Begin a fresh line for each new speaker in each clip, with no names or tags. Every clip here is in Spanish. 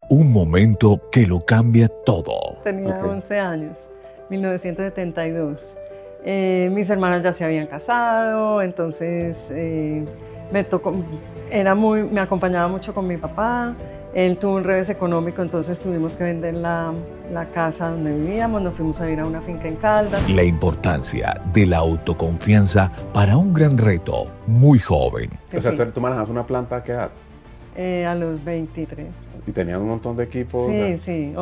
Un momento que lo cambia todo.
Tenía 11 años, 1972. Mis hermanas ya se habían casado, entonces me tocó, me acompañaba mucho con mi papá. Él tuvo un revés económico, entonces tuvimos que vender la casa donde vivíamos, nos fuimos a vivir a una finca en Caldas.
La importancia de la autoconfianza para un gran reto muy joven.
O sea, tú manejabas una planta, ¿a qué edad?
A los 23.
¿Y tenían un montón de equipos?
Sí, sí.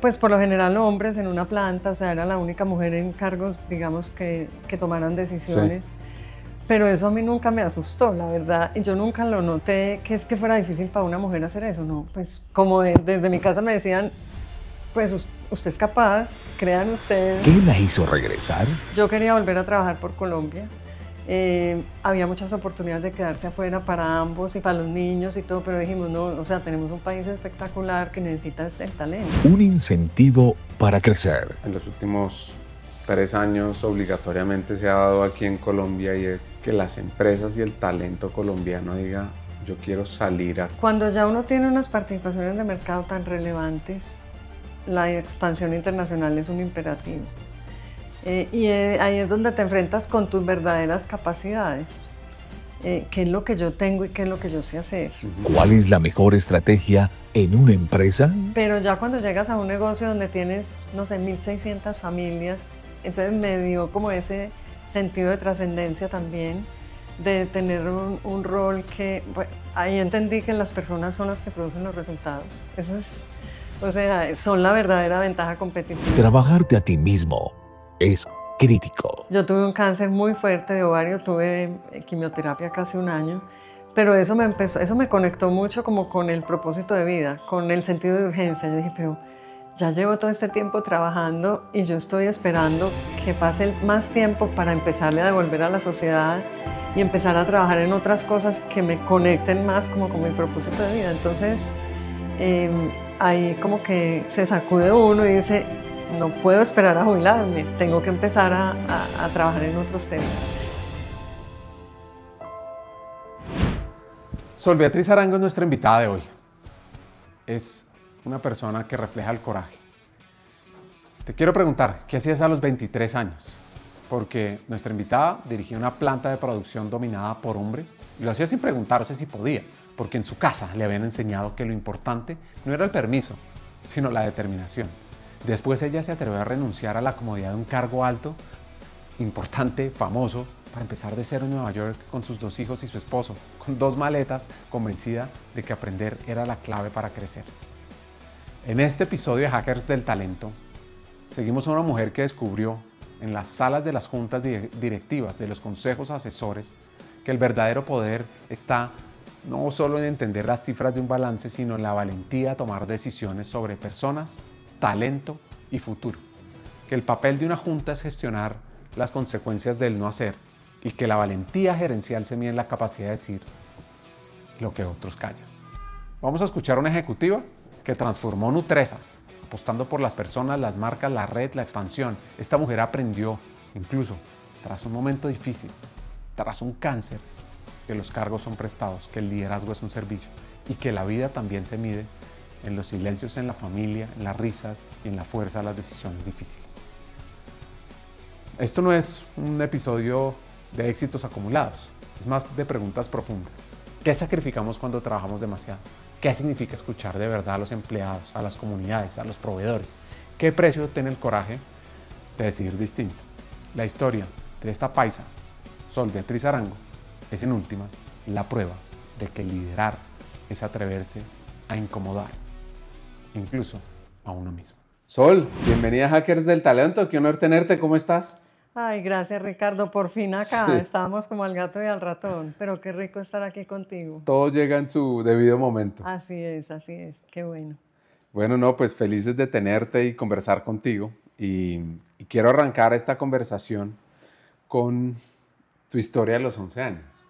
Pues por lo general hombres en una planta, o sea, era la única mujer en cargos, digamos, que tomaran decisiones. Sí. Pero eso a mí nunca me asustó, la verdad. Y yo nunca lo noté que es que fuera difícil para una mujer hacer eso, ¿no? Pues como desde mi casa me decían, pues usted es capaz, crean ustedes.
¿Qué la hizo regresar?
Yo quería volver a trabajar por Colombia. Había muchas oportunidades de quedarse afuera para ambos y para los niños y todo, pero dijimos, no, o sea, tenemos un país espectacular que necesita el talento.
Un incentivo para crecer.
En los últimos 3 años obligatoriamente se ha dado aquí en Colombia y es que las empresas y el talento colombiano diga, yo quiero salir a...
Cuando ya uno tiene unas participaciones de mercado tan relevantes, la expansión internacional es un imperativo. Y ahí es donde te enfrentas con tus verdaderas capacidades, qué es lo que yo tengo y qué es lo que yo sé hacer.
¿Cuál es la mejor estrategia en una empresa?
Pero ya cuando llegas a un negocio donde tienes, no sé, 1.600 familias, entonces me dio como ese sentido de trascendencia también, de tener un rol que, bueno, ahí entendí que las personas son las que producen los resultados. Eso es, o sea, son la verdadera ventaja competitiva.
Trabajarte a ti mismo es crítico.
Yo tuve un cáncer muy fuerte de ovario, tuve quimioterapia casi 1 año, pero eso me conectó mucho como con el propósito de vida, con el sentido de urgencia. Yo dije, pero ya llevo todo este tiempo trabajando y yo estoy esperando que pase más tiempo para empezarle a devolver a la sociedad y empezar a trabajar en otras cosas que me conecten más como con mi propósito de vida. Entonces, ahí como que se sacude uno y dice, no puedo esperar a jubilarme, tengo que empezar a trabajar en otros temas.
Sol Beatriz Arango es nuestra invitada de hoy. Es una persona que refleja el coraje. Te quiero preguntar, ¿qué hacías a los 23 años? Porque nuestra invitada dirigía una planta de producción dominada por hombres y lo hacía sin preguntarse si podía, porque en su casa le habían enseñado que lo importante no era el permiso, sino la determinación. Después ella se atrevió a renunciar a la comodidad de un cargo alto, importante, famoso, para empezar de cero en Nueva York con sus 2 hijos y su esposo, con 2 maletas, convencida de que aprender era la clave para crecer. En este episodio de Hackers del Talento, seguimos a una mujer que descubrió en las salas de las juntas directivas, de los consejos asesores, que el verdadero poder está no solo en entender las cifras de un balance, sino en la valentía de tomar decisiones sobre personas, talento y futuro. Que el papel de una junta es gestionar las consecuencias del no hacer y que la valentía gerencial se mide en la capacidad de decir lo que otros callan. Vamos a escuchar a una ejecutiva que transformó Nutresa, apostando por las personas, las marcas, la red, la expansión. Esta mujer aprendió, incluso tras un momento difícil, tras un cáncer, que los cargos son prestados, que el liderazgo es un servicio y que la vida también se mide en los silencios en la familia, en las risas y en la fuerza de las decisiones difíciles. Esto no es un episodio de éxitos acumulados, es más de preguntas profundas. ¿Qué sacrificamos cuando trabajamos demasiado? ¿Qué significa escuchar de verdad a los empleados, a las comunidades, a los proveedores? ¿Qué precio tiene el coraje de decidir distinto? La historia de esta paisa, Sol Beatriz Arango, es en últimas la prueba de que liderar es atreverse a incomodar, incluso a uno mismo. Sol, bienvenida a Hackers del Talento, qué honor tenerte, ¿cómo estás?
Ay, gracias Ricardo, por fin acá,
Sí.
Estábamos como al gato y al ratón, pero qué rico estar aquí contigo.
Todo llega en su debido momento.
Así es, qué bueno.
Bueno, no, pues felices de tenerte y conversar contigo. Y quiero arrancar esta conversación con tu historia de los 11 años,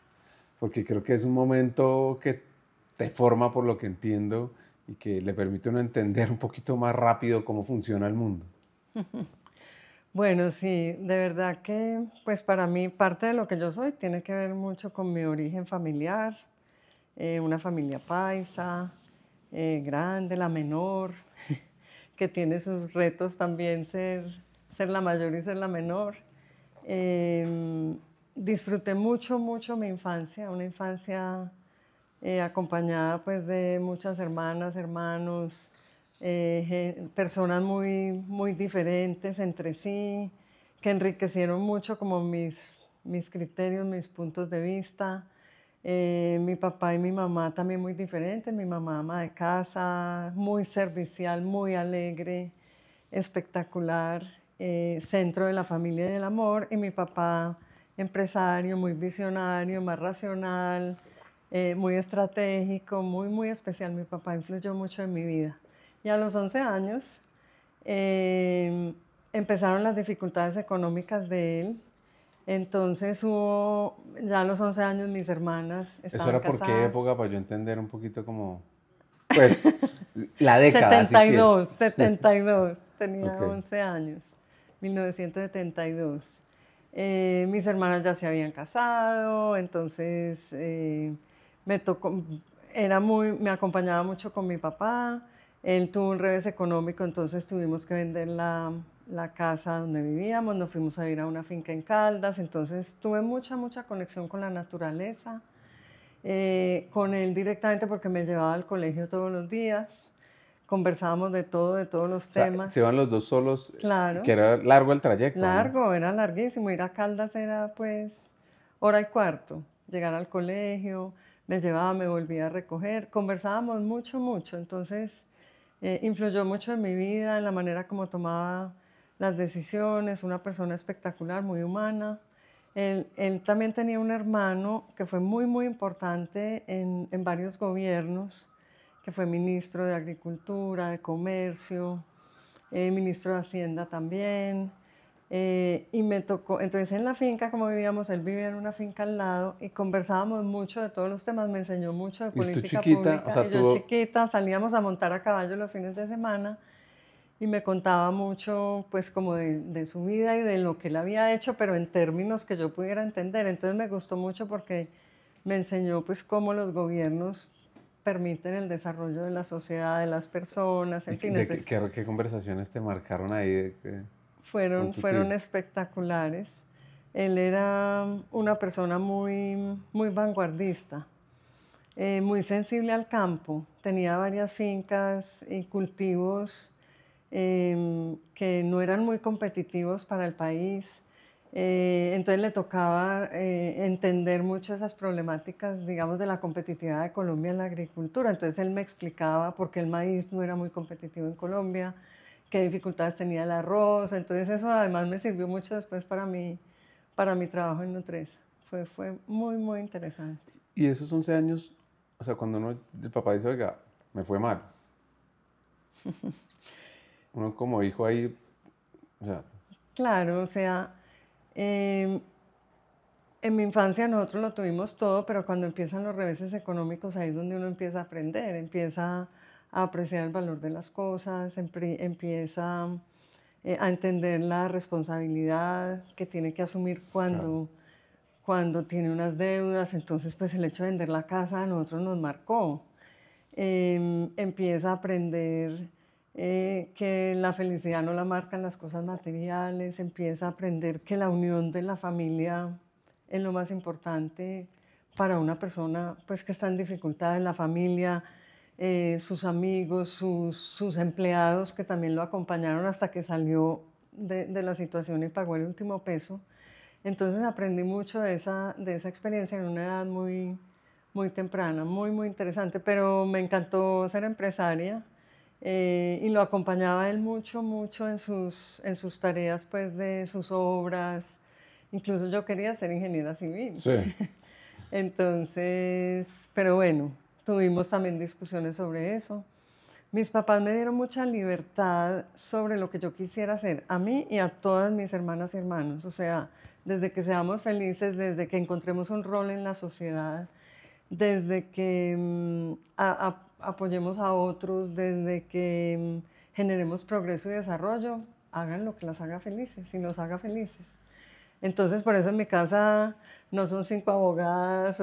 porque creo que es un momento que te forma, por lo que entiendo, y que le permite a uno entender un poquito más rápido cómo funciona el mundo.
Bueno, sí, de verdad que pues para mí parte de lo que yo soy tiene que ver mucho con mi origen familiar, una familia paisa, grande, la menor, que tiene sus retos también ser la mayor y ser la menor. Disfruté mucho, mucho mi infancia, una infancia acompañada pues de muchas hermanas, hermanos, personas muy, muy diferentes entre sí, que enriquecieron mucho como mis criterios, mis puntos de vista. Mi papá y mi mamá también muy diferentes, mi mamá ama de casa, muy servicial, muy alegre, espectacular, centro de la familia y del amor, y mi papá empresario, muy visionario, más racional, muy estratégico, muy, muy especial. Mi papá influyó mucho en mi vida. Y a los 11 años empezaron las dificultades económicas de él. Entonces ya a los 11 años mis hermanas
¿Eso
estaban
era por qué
casadas.
época? Para yo entender un poquito como, pues, la década.
72, 72, tenía
Ok.
11 años, 1972. Mis hermanas ya se habían casado, entonces me tocó, me acompañaba mucho con mi papá. Él tuvo un revés económico, entonces tuvimos que vender la casa donde vivíamos, nos fuimos a ir a una finca en Caldas, entonces tuve mucha, mucha conexión con la naturaleza, con él directamente porque me llevaba al colegio todos los días, conversábamos de todo, de todos los
O sea,
temas.
se iban los dos solos,
Claro.
que era largo el trayecto, ¿no?
Largo, era larguísimo. Ir a Caldas era pues hora y cuarto. Llegar al colegio, me llevaba, me volvía a recoger. Conversábamos mucho, mucho. Entonces, influyó mucho en mi vida, en la manera como tomaba las decisiones. Una persona espectacular, muy humana. Él también tenía un hermano que fue muy, muy importante en varios gobiernos, que fue ministro de Agricultura, de Comercio, ministro de Hacienda también. Y me tocó, entonces en la finca, como vivíamos, él vivía en una finca al lado y conversábamos mucho de todos los temas, me enseñó mucho de
Y tú
política
chiquita, o
pública.
sea,
Y yo chiquita salíamos a montar a caballo los fines de semana y me contaba mucho pues como de su vida y de lo que él había hecho, pero en términos que yo pudiera entender. Entonces me gustó mucho porque me enseñó pues cómo los gobiernos permiten el desarrollo de la sociedad, de las personas, en fin. Entonces,
¿qué conversaciones te marcaron ahí con tu
fueron
tío?
espectaculares. Él era una persona muy, muy vanguardista, muy sensible al campo. Tenía varias fincas y cultivos que no eran muy competitivos para el país. Entonces le tocaba entender mucho esas problemáticas, digamos, de la competitividad de Colombia en la agricultura. Entonces él me explicaba por qué el maíz no era muy competitivo en Colombia, qué dificultades tenía el arroz. Entonces eso además me sirvió mucho después para mi trabajo en Nutresa. Fue muy, muy interesante.
Y esos 11 años, o sea, cuando el papá dice, oiga, me fue mal. Uno como hijo ahí, o sea,
Claro, o sea, en mi infancia nosotros lo tuvimos todo, pero cuando empiezan los reveses económicos ahí es donde uno empieza a aprender, empieza a apreciar el valor de las cosas, empieza a entender la responsabilidad que tiene que asumir
claro.
cuando tiene unas deudas. Entonces, pues el hecho de vender la casa a nosotros nos marcó. Empieza a aprender que la felicidad no la marcan las cosas materiales, empieza a aprender que la unión de la familia es lo más importante para una persona pues, que está en dificultades, la familia, sus amigos, sus empleados que también lo acompañaron hasta que salió de la situación y pagó el último peso. Entonces aprendí mucho de esa experiencia en una edad muy, muy temprana, muy, muy interesante, pero me encantó ser empresaria y lo acompañaba él mucho, mucho en sus tareas, pues de sus obras. Incluso yo quería ser ingeniera civil.
Sí.
Entonces, pero bueno, tuvimos también discusiones sobre eso. Mis papás me dieron mucha libertad sobre lo que yo quisiera hacer, a mí y a todas mis hermanas y hermanos. O sea, desde que seamos felices, desde que encontremos un rol en la sociedad, desde que apoyemos a otros, desde que generemos progreso y desarrollo, hagan lo que las haga felices y nos haga felices. Entonces, por eso en mi casa no son 5 abogadas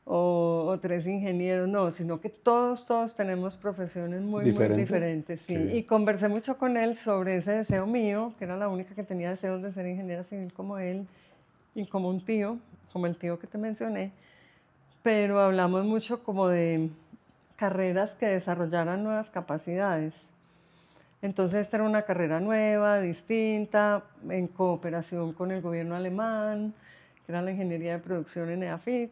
o 3 ingenieros, no, sino que todos tenemos profesiones muy diferentes. Sí. Y conversé mucho con él sobre ese deseo mío, que era la única que tenía deseos de ser ingeniera civil como él y como un tío, como el tío que te mencioné, pero hablamos mucho como de carreras que desarrollaran nuevas capacidades. Entonces esta era una carrera nueva, distinta, en cooperación con el gobierno alemán, que era la ingeniería de producción en EAFIT.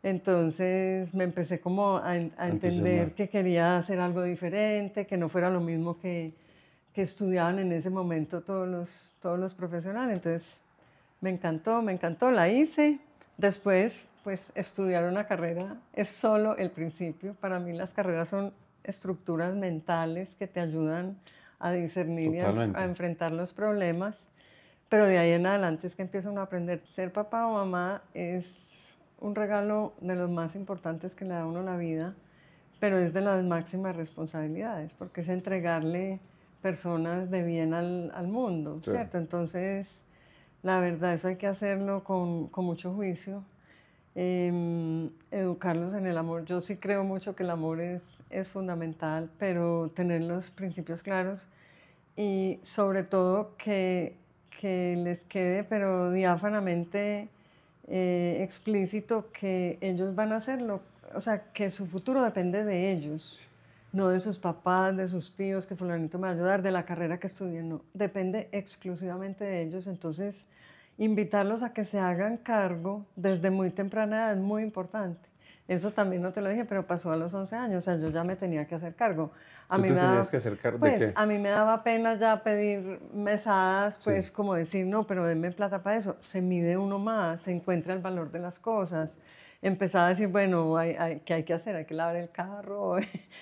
Entonces me empecé como a entender que quería hacer algo diferente, que no fuera lo mismo que estudiaban en ese momento todos los profesionales. Entonces me encantó, la hice. Después, pues estudiar una carrera es solo el principio. Para mí las carreras son estructuras mentales que te ayudan a discernir y a enfrentar los problemas. Pero de ahí en adelante es que empieza uno a aprender. Ser papá o mamá es un regalo de los más importantes que le da a uno la vida, pero es de las máximas responsabilidades, porque es entregarle personas de bien al mundo, sí. ¿Cierto? Entonces, la verdad, eso hay que hacerlo con mucho juicio, educarlos en el amor. Yo sí creo mucho que el amor es fundamental, pero tener los principios claros y sobre todo que les quede, pero diáfanamente explícito, que ellos van a hacerlo, o sea, que su futuro depende de ellos, no de sus papás, de sus tíos, que fulanito me va a ayudar, de la carrera que estudien, no, depende exclusivamente de ellos. Entonces, invitarlos a que se hagan cargo desde muy temprana edad es muy importante. Eso también no te lo dije, pero pasó a los 11 años, o sea, yo ya me tenía que hacer cargo.
¿Tú te tenías que hacer cargo de qué?
A mí me daba pena ya pedir mesadas, pues sí, como decir, no, pero denme plata para eso. Se mide uno más, se encuentra el valor de las cosas. Empezaba a decir, bueno, ¿qué hay que hacer? Hay que lavar el carro,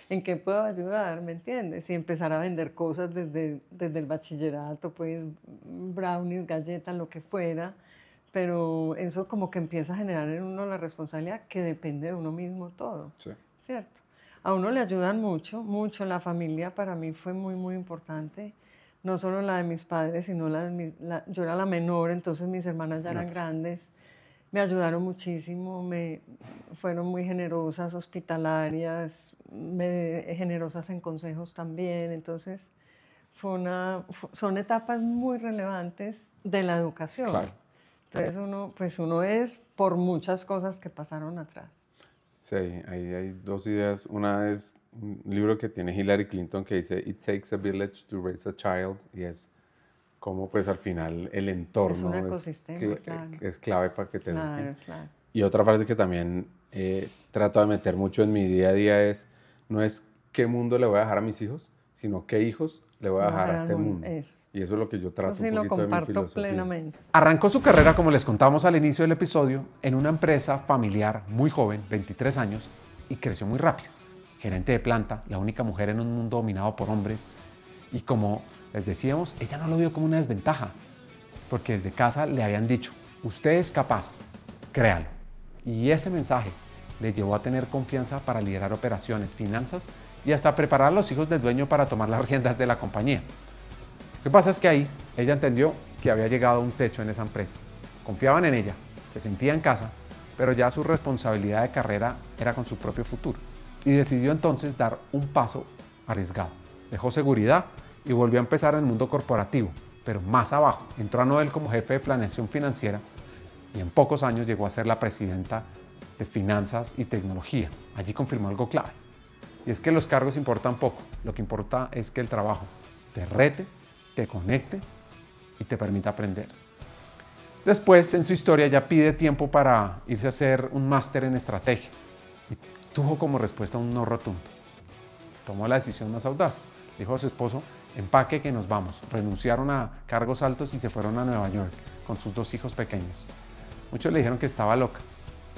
¿en qué puedo ayudar? ¿Me entiendes? Y empezar a vender cosas desde el bachillerato, pues brownies, galletas, lo que fuera. Pero eso como que empieza a generar en uno la responsabilidad que depende de uno mismo todo, sí, ¿cierto? A uno le ayudan mucho, mucho. La familia para mí fue muy, muy importante. No solo la de mis padres, sino yo era la menor, entonces mis hermanas ya eran grandes. Me ayudaron muchísimo, fueron muy generosas, hospitalarias, generosas en consejos también. Entonces, son etapas muy relevantes de la educación. Claro. Entonces uno es por muchas cosas que pasaron atrás.
Sí, hay dos ideas. Una es un libro que tiene Hillary Clinton que dice It takes a village to raise a child, y es como pues al final el entorno es,
un ecosistema,
es clave para que te
eduquen. Claro.
Y otra frase que también trato de meter mucho en mi día a día es, no es qué mundo le voy a dejar a mis hijos, sino qué hijos le voy a dejar a este mundo.
Eso.
Y eso es lo que yo trato
un poquito
lo comparto
de mi filosofía. Plenamente.
Arrancó su carrera, como les contamos al inicio del episodio, en una empresa familiar muy joven, 23 años, y creció muy rápido. Gerente de planta, la única mujer en un mundo dominado por hombres. Y como les decíamos, ella no lo vio como una desventaja, porque desde casa le habían dicho, usted es capaz, créalo. Y ese mensaje le llevó a tener confianza para liderar operaciones, finanzas y hasta preparar a los hijos del dueño para tomar las riendas de la compañía. Lo que pasa es que ahí ella entendió que había llegado a un techo en esa empresa. Confiaban en ella, se sentía en casa, pero ya su responsabilidad de carrera era con su propio futuro. Y decidió entonces dar un paso arriesgado. Dejó seguridad y volvió a empezar en el mundo corporativo, pero más abajo. Entró a Nobel como jefe de planeación financiera y en pocos años llegó a ser la presidenta de finanzas y tecnología. Allí confirmó algo clave. Y es que los cargos importan poco. Lo que importa es que el trabajo te rete, te conecte y te permita aprender. Después, en su historia, ya pide tiempo para irse a hacer un máster en estrategia. Y tuvo como respuesta un no rotundo. Tomó la decisión más audaz. Dijo a su esposo, empaque que nos vamos. Renunciaron a cargos altos y se fueron a Nueva York con sus 2 hijos pequeños. Muchos le dijeron que estaba loca,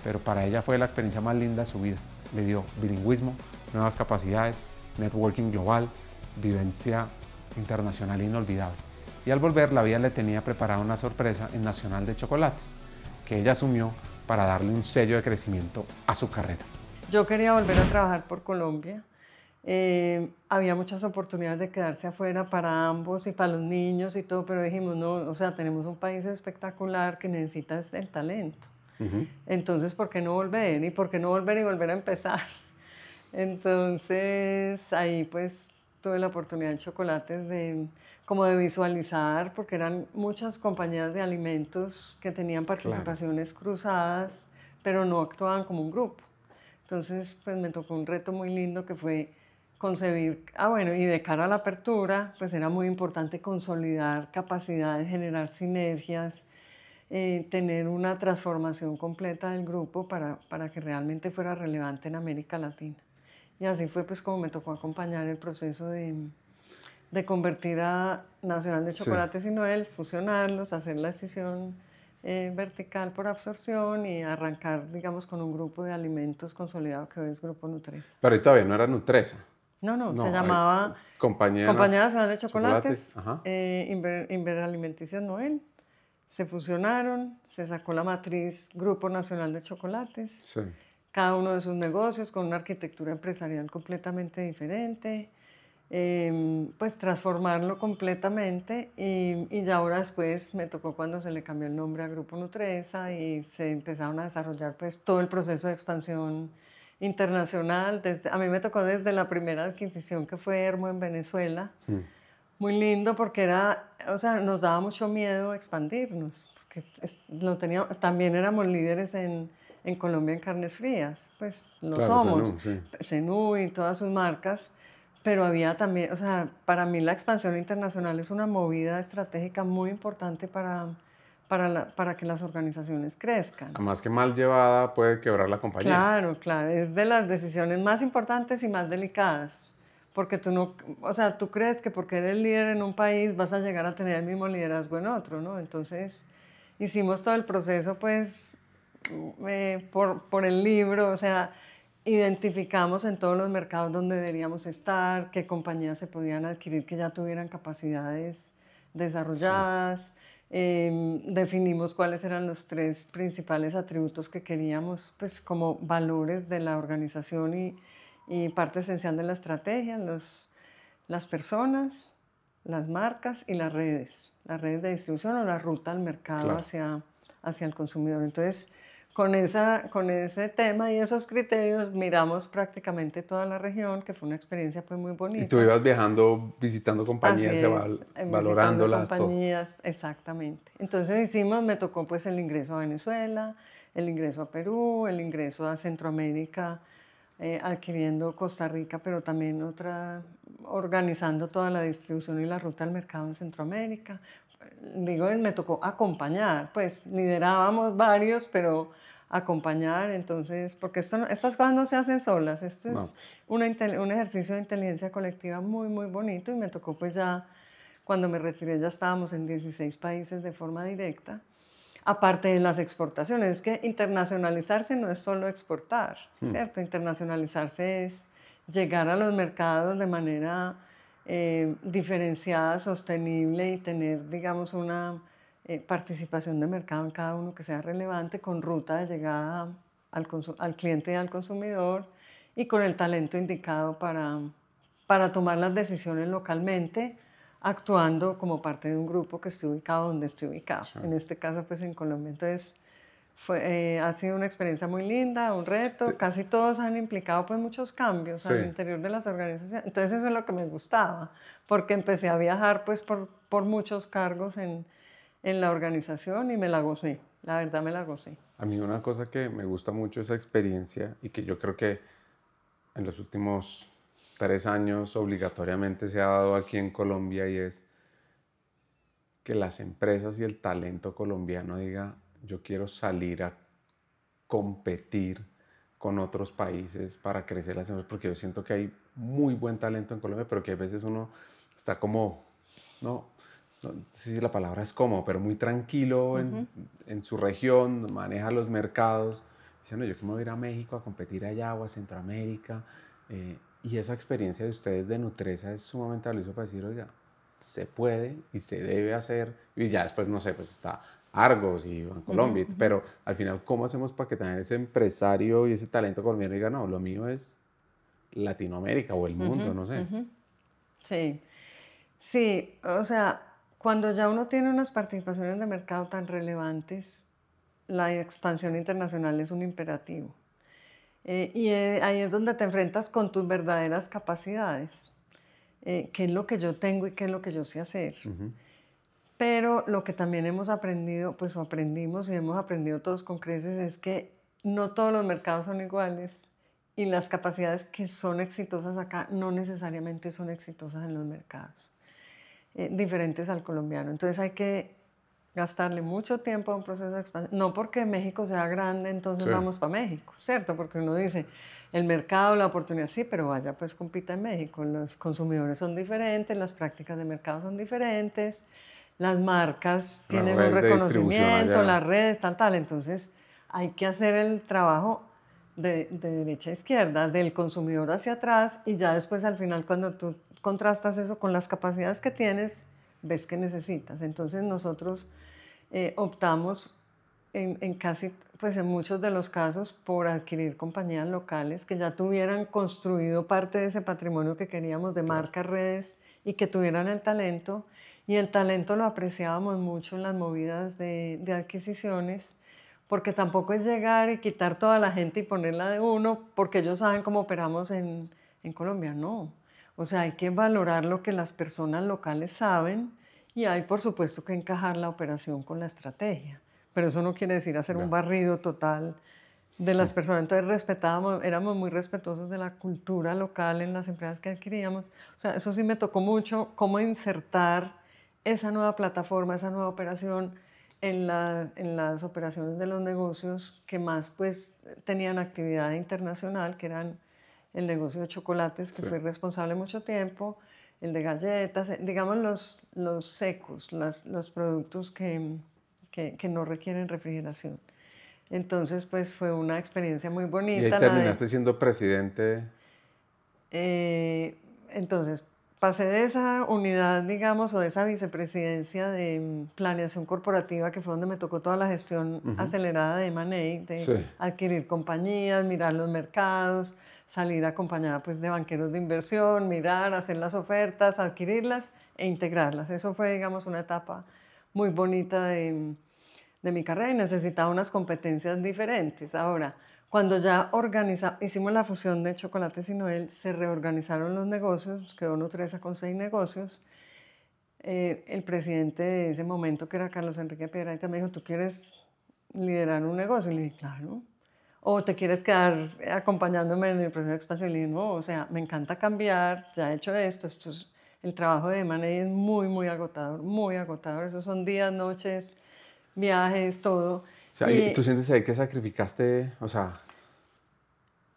pero para ella fue la experiencia más linda de su vida. Le dio bilingüismo, nuevas capacidades, networking global, vivencia internacional inolvidable. Y al volver, la vida le tenía preparada una sorpresa en Nacional de Chocolates, que ella asumió para darle un sello de crecimiento a su carrera.
Yo quería volver a trabajar por Colombia. Había muchas oportunidades de quedarse afuera para ambos y para los niños y todo, pero dijimos, no, o sea, tenemos un país espectacular que necesita el talento. Entonces, ¿por qué no volver? ¿Y por qué no volver y volver a empezar? Entonces, ahí pues tuve la oportunidad en Chocolates de como de visualizar, porque eran muchas compañías de alimentos que tenían participaciones cruzadas, pero no actuaban como un grupo. Entonces, pues me tocó un reto muy lindo que fue concebir, bueno, y de cara a la apertura, pues era muy importante consolidar capacidades, generar sinergias, tener una transformación completa del grupo para que realmente fuera relevante en América Latina. Y así fue pues como me tocó acompañar el proceso de convertir a Nacional de Chocolates y Noel, fusionarlos, hacer la decisión vertical por absorción y arrancar, digamos, con un grupo de alimentos consolidado que hoy es Grupo Nutresa.
Pero ahí todavía no era Nutresa.
No, se llamaba Compañía Nacional de Chocolates, Interalimenticias Noel. Se fusionaron, se sacó la matriz Grupo Nacional de Chocolates, sí. Cada uno de sus negocios con una arquitectura empresarial completamente diferente, pues transformarlo completamente y ya ahora después me tocó cuando se le cambió el nombre a Grupo Nutresa y se empezaron a desarrollar pues todo el proceso de expansión internacional. A mí me tocó desde la primera adquisición que fue Hermo en Venezuela, muy lindo porque nos daba mucho miedo expandirnos, porque también éramos líderes en Colombia en carnes frías, pues lo somos, Zenú y todas sus marcas, pero había también, para mí la expansión internacional es una movida estratégica muy importante para que las organizaciones crezcan.
Además que mal llevada puede quebrar la compañía.
Claro, es de las decisiones más importantes y más delicadas. Porque tú crees que porque eres líder en un país vas a llegar a tener el mismo liderazgo en otro, ¿no? Entonces, hicimos todo el proceso, pues, por el libro, identificamos en todos los mercados donde deberíamos estar, qué compañías se podían adquirir que ya tuvieran capacidades desarrolladas, definimos cuáles eran los 3 principales atributos que queríamos, pues, como valores de la organización y parte esencial de la estrategia, las personas, las marcas y las redes de distribución o la ruta al mercado hacia el consumidor. Entonces, con ese tema y esos criterios miramos prácticamente toda la región, que fue una experiencia pues muy bonita.
Y tú ibas viajando, visitando compañías, valorándolas.
Compañías, exactamente. Entonces me tocó pues el ingreso a Venezuela, el ingreso a Perú, el ingreso a Centroamérica, adquiriendo Costa Rica, pero también organizando toda la distribución y la ruta al mercado en Centroamérica. Me tocó acompañar, pues liderábamos varios, pero acompañar, entonces, porque estas cosas no se hacen solas, es un ejercicio de inteligencia colectiva muy, muy bonito y me tocó pues ya, cuando me retiré ya estábamos en 16 países de forma directa. Aparte de las exportaciones, es que internacionalizarse no es solo exportar, ¿cierto? Internacionalizarse es llegar a los mercados de manera diferenciada, sostenible y tener, digamos, una participación de mercado en cada uno que sea relevante, con ruta de llegada al cliente y al consumidor y con el talento indicado para tomar las decisiones localmente, actuando como parte de un grupo que esté ubicado donde esté ubicado. Sí. En este caso, pues en Colombia. Entonces, ha sido una experiencia muy linda, un reto. Sí. Casi todos han implicado pues muchos cambios al interior de las organizaciones. Entonces, eso es lo que me gustaba, porque empecé a viajar pues por muchos cargos en la organización y me la gocé. La verdad, me la gocé.
A mí una cosa que me gusta mucho esa experiencia y que yo creo que en los últimos 3 años obligatoriamente se ha dado aquí en Colombia, y es que las empresas y el talento colombiano diga: yo quiero salir a competir con otros países para crecer las empresas, porque yo siento que hay muy buen talento en Colombia, pero que a veces uno está como, no sé si la palabra es como, pero muy tranquilo en su región, maneja los mercados, dice: no, yo que me voy a ir a México a competir allá o a Centroamérica. Y esa experiencia de ustedes de Nutresa es sumamente valiosa para decir: oiga, se puede y se debe hacer. Y ya después, no sé, pues está Argos y Bancolombia, pero al final, ¿cómo hacemos para que también ese empresario y ese talento colombiano diga: no, lo mío es Latinoamérica o el mundo, no sé?
Sí, o sea, cuando ya uno tiene unas participaciones de mercado tan relevantes, la expansión internacional es un imperativo. Ahí es donde te enfrentas con tus verdaderas capacidades, qué es lo que yo tengo y qué es lo que yo sé hacer. Pero lo que también hemos aprendido, pues aprendimos y hemos aprendido todos con creces, es que no todos los mercados son iguales y las capacidades que son exitosas acá no necesariamente son exitosas en los mercados diferentes al colombiano. Entonces hay que gastarle mucho tiempo a un proceso de expansión. No porque México sea grande, entonces vamos para México, ¿cierto? Porque uno dice, el mercado, la oportunidad, sí, pero vaya, pues compita en México. Los consumidores son diferentes, las prácticas de mercado son diferentes, las marcas tienen un reconocimiento, las redes, tal. Entonces hay que hacer el trabajo de derecha a izquierda, del consumidor hacia atrás, y ya después al final cuando tú contrastas eso con las capacidades que tienes, ves que necesitas. Entonces nosotros optamos pues en muchos de los casos por adquirir compañías locales que ya tuvieran construido parte de ese patrimonio que queríamos de marcas, redes, y que tuvieran el talento. Y el talento lo apreciábamos mucho en las movidas de adquisiciones, porque tampoco es llegar y quitar toda la gente y ponerla de uno, porque ellos saben cómo operamos en Colombia, no. O sea, hay que valorar lo que las personas locales saben y hay, por supuesto, que encajar la operación con la estrategia. Pero eso no quiere decir hacer un barrido total de las personas. Entonces respetábamos, éramos muy respetuosos de la cultura local en las empresas que adquiríamos. O sea, eso sí me tocó mucho, cómo insertar esa nueva plataforma, esa nueva operación en las operaciones de los negocios que más pues tenían actividad internacional, que eran el negocio de chocolates, que fui responsable mucho tiempo, el de galletas, digamos los secos, los productos que no requieren refrigeración. Entonces, pues fue una experiencia muy bonita.
¿Y ahí terminaste siendo presidente?
Entonces, pasé de esa unidad, digamos, o de esa vicepresidencia de planeación corporativa, que fue donde me tocó toda la gestión acelerada de M&A, de adquirir compañías, mirar los mercados, salir acompañada pues de banqueros de inversión, mirar, hacer las ofertas, adquirirlas e integrarlas. Eso fue, digamos, una etapa muy bonita de mi carrera y necesitaba unas competencias diferentes. Ahora, cuando ya hicimos la fusión de Chocolates y Noel, se reorganizaron los negocios, quedó Nutresa con 6 negocios. El presidente de ese momento, que era Carlos Enrique Piedrahita, me dijo, ¿tú quieres liderar un negocio? Y le dije, claro. ¿O te quieres quedar acompañándome en el proceso de expansión? Y le dije, no, o sea, me encanta cambiar, ya he hecho esto el trabajo de M&A es muy, muy agotador. Esos son días, noches, viajes, todo.
O sea, ¿y tú sientes ahí que sacrificaste, o sea,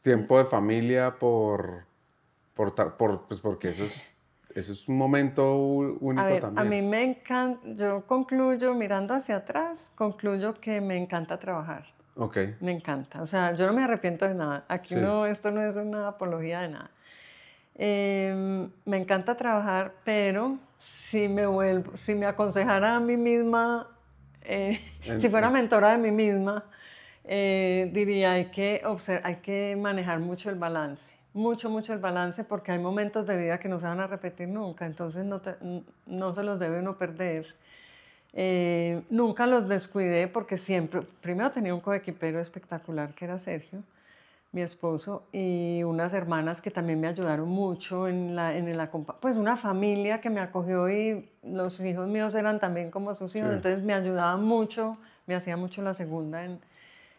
tiempo de familia pues porque eso es un momento único también?
A mí me encanta, yo concluyo, mirando hacia atrás, concluyo que me encanta trabajar.
Okay.
Me encanta, o sea, yo no me arrepiento de nada. Aquí esto no es una apología de nada. Me encanta trabajar, pero si me aconsejara a mí misma, si fuera mentora de mí misma, diría hay que manejar mucho el balance, mucho el balance, porque hay momentos de vida que no se van a repetir nunca, entonces no se los debe uno perder. Nunca los descuidé porque siempre, primero tenía un coequipero espectacular que era Sergio, mi esposo, y unas hermanas que también me ayudaron mucho pues una familia que me acogió y los hijos míos eran también como sus hijos, entonces me ayudaban mucho, me hacía mucho la segunda en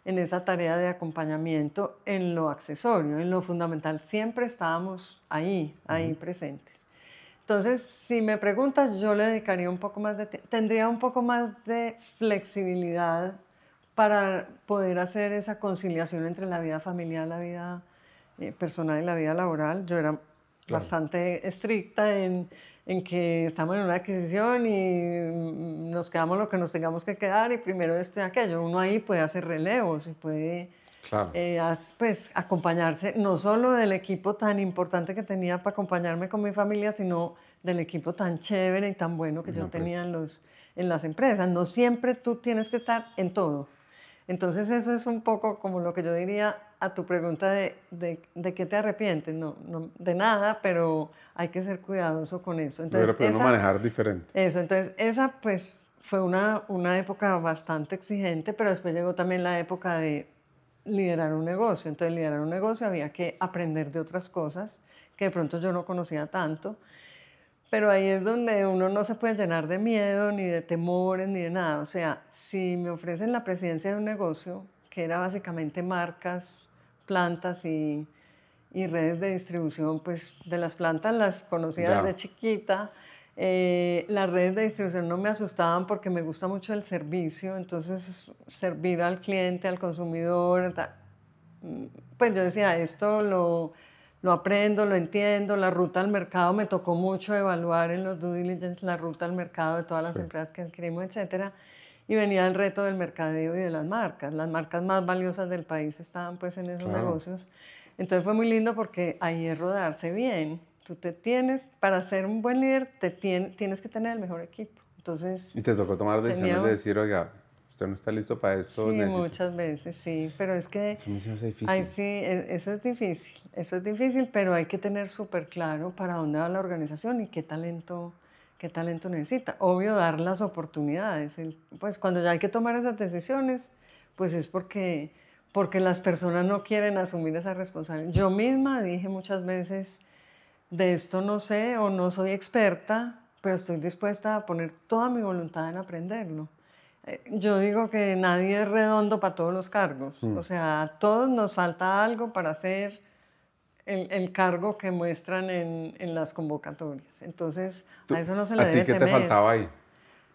esa tarea de acompañamiento en lo accesorio, en lo fundamental, siempre estábamos ahí presentes. Entonces, si me preguntas, yo le dedicaría un poco más tendría un poco más de flexibilidad para poder hacer esa conciliación entre la vida familiar, la vida personal y la vida laboral. Yo era bastante estricta en que estamos en una adquisición y nos quedamos lo que nos tengamos que quedar y primero esto y aquello. Uno ahí puede hacer relevos y puede pues, acompañarse no solo del equipo tan importante que tenía para acompañarme con mi familia, sino del equipo tan chévere y tan bueno que yo tenía en las empresas. No siempre tú tienes que estar en todo. Entonces eso es un poco como lo que yo diría a tu pregunta de qué te arrepientes. No, de nada, pero hay que ser cuidadoso con eso. Entonces,
pero podemos manejar diferente.
Eso, entonces esa pues fue una época bastante exigente, pero después llegó también la época de liderar un negocio. Entonces, liderar un negocio había que aprender de otras cosas que de pronto yo no conocía tanto. Pero ahí es donde uno no se puede llenar de miedo, ni de temores, ni de nada. O sea, si me ofrecen la presidencia de un negocio, que era básicamente marcas, plantas y redes de distribución, pues de las plantas las conocía
Ya.
desde chiquita. Las redes de distribución no me asustaban porque me gusta mucho el servicio, entonces servir al cliente, al consumidor, pues yo decía, esto lo aprendo, lo entiendo, la ruta al mercado me tocó mucho evaluar en los due diligence la ruta al mercado de todas las
Sí.
empresas que adquirimos, etcétera, y venía el reto del mercadeo y de las marcas más valiosas del país estaban pues en esos
Claro.
negocios, entonces fue muy lindo porque ahí es rodearse bien, tú te tienes, para ser un buen líder, tienes que tener el mejor equipo, entonces...
Y te tocó tomar decisiones de decir, oiga, usted no está listo para esto,
Sí,
necesito...
muchas veces, sí, pero es que
Eso me hace difícil.
ay, sí, eso es difícil, pero hay que tener súper claro para dónde va la organización y qué talento necesita. Obvio, dar las oportunidades, pues cuando ya hay que tomar esas decisiones, pues es porque las personas no quieren asumir esa responsabilidad. Yo misma dije muchas veces, de esto no sé o no soy experta, pero estoy dispuesta a poner toda mi voluntad en aprenderlo. Yo digo que nadie es redondo para todos los cargos. O sea, a todos nos falta algo para hacer el cargo que muestran en las convocatorias. Entonces, a eso no se le
¿A ti
debe
qué te
temer.
faltaba ahí?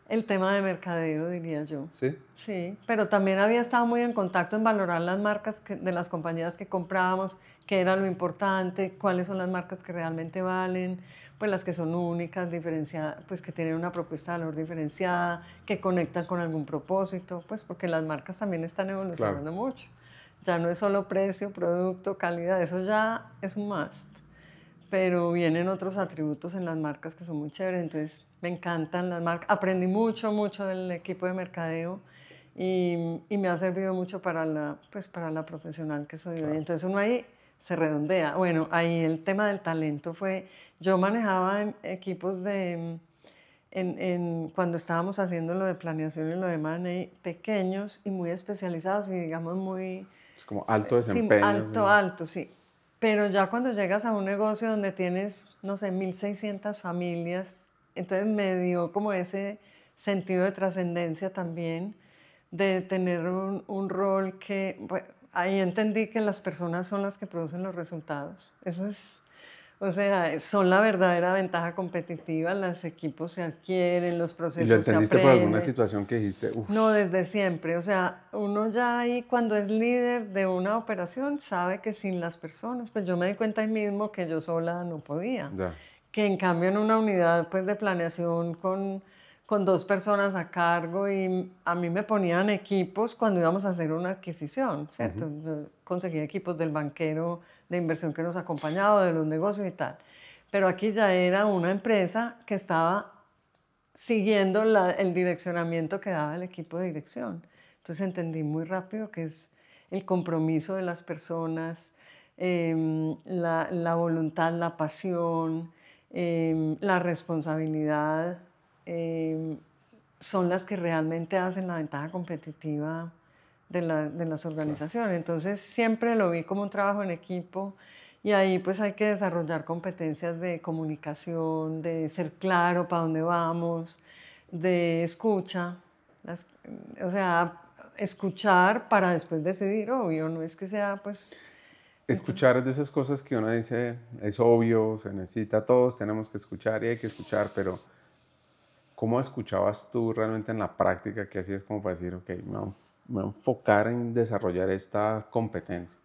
El tema de mercadeo, diría yo.
¿Sí?
Sí, pero también había estado muy en contacto en valorar las marcas de las compañías que comprábamos, qué era lo importante, cuáles son las marcas que realmente valen, pues las que son únicas, diferenciadas, pues que tienen una propuesta de valor diferenciada, que conectan con algún propósito, pues porque las marcas también están evolucionando mucho. Ya no es solo precio, producto, calidad, eso ya es un must, pero vienen otros atributos en las marcas que son muy chéveres, entonces me encantan las marcas, aprendí mucho del equipo de mercadeo y me ha servido mucho pues para la profesional que soy hoy, entonces uno ahí se redondea. Bueno, ahí el tema del talento fue, yo manejaba equipos cuando estábamos haciendo lo de planeación y lo de M&A, pequeños y muy especializados y digamos muy...
Es como alto
Sí,
desempeño.
alto, sí. Pero ya cuando llegas a un negocio donde tienes, no sé, 1.600 familias, entonces me dio como ese sentido de trascendencia también, de tener un rol que, bueno, ahí entendí que las personas son las que producen los resultados. Eso es, o sea, son la verdadera ventaja competitiva, los equipos se adquieren, los
¿Y lo
procesos se
entendiste por alguna
aprenden.
situación que dijiste? Uf,
No, desde siempre. O sea, uno ya ahí cuando es líder de una operación sabe que sin las personas, pues yo me di cuenta ahí mismo que yo sola no podía.
ya.
Que en cambio en una unidad pues de planeación con 2 personas a cargo y a mí me ponían equipos cuando íbamos a hacer una adquisición, ¿cierto? Yo conseguía equipos del banquero de inversión que nos acompañaba, de los negocios y tal. Pero aquí ya era una empresa que estaba siguiendo el direccionamiento que daba el equipo de dirección. Entonces entendí muy rápido que es el compromiso de las personas, la voluntad, la pasión, la responsabilidad, son las que realmente hacen la ventaja competitiva de las organizaciones. Entonces siempre lo vi como un trabajo en equipo y ahí pues hay que desarrollar competencias de comunicación, de ser claro para dónde vamos, de escucha, o sea, escuchar para después decidir, obvio, no es que sea pues...
Escuchar es de esas cosas que uno dice, es obvio, se necesita, todos tenemos que escuchar y hay que escuchar, pero ¿cómo escuchabas tú realmente en la práctica? ¿Qué hacías como para decir, ok, me voy a enfocar en desarrollar esta competencia?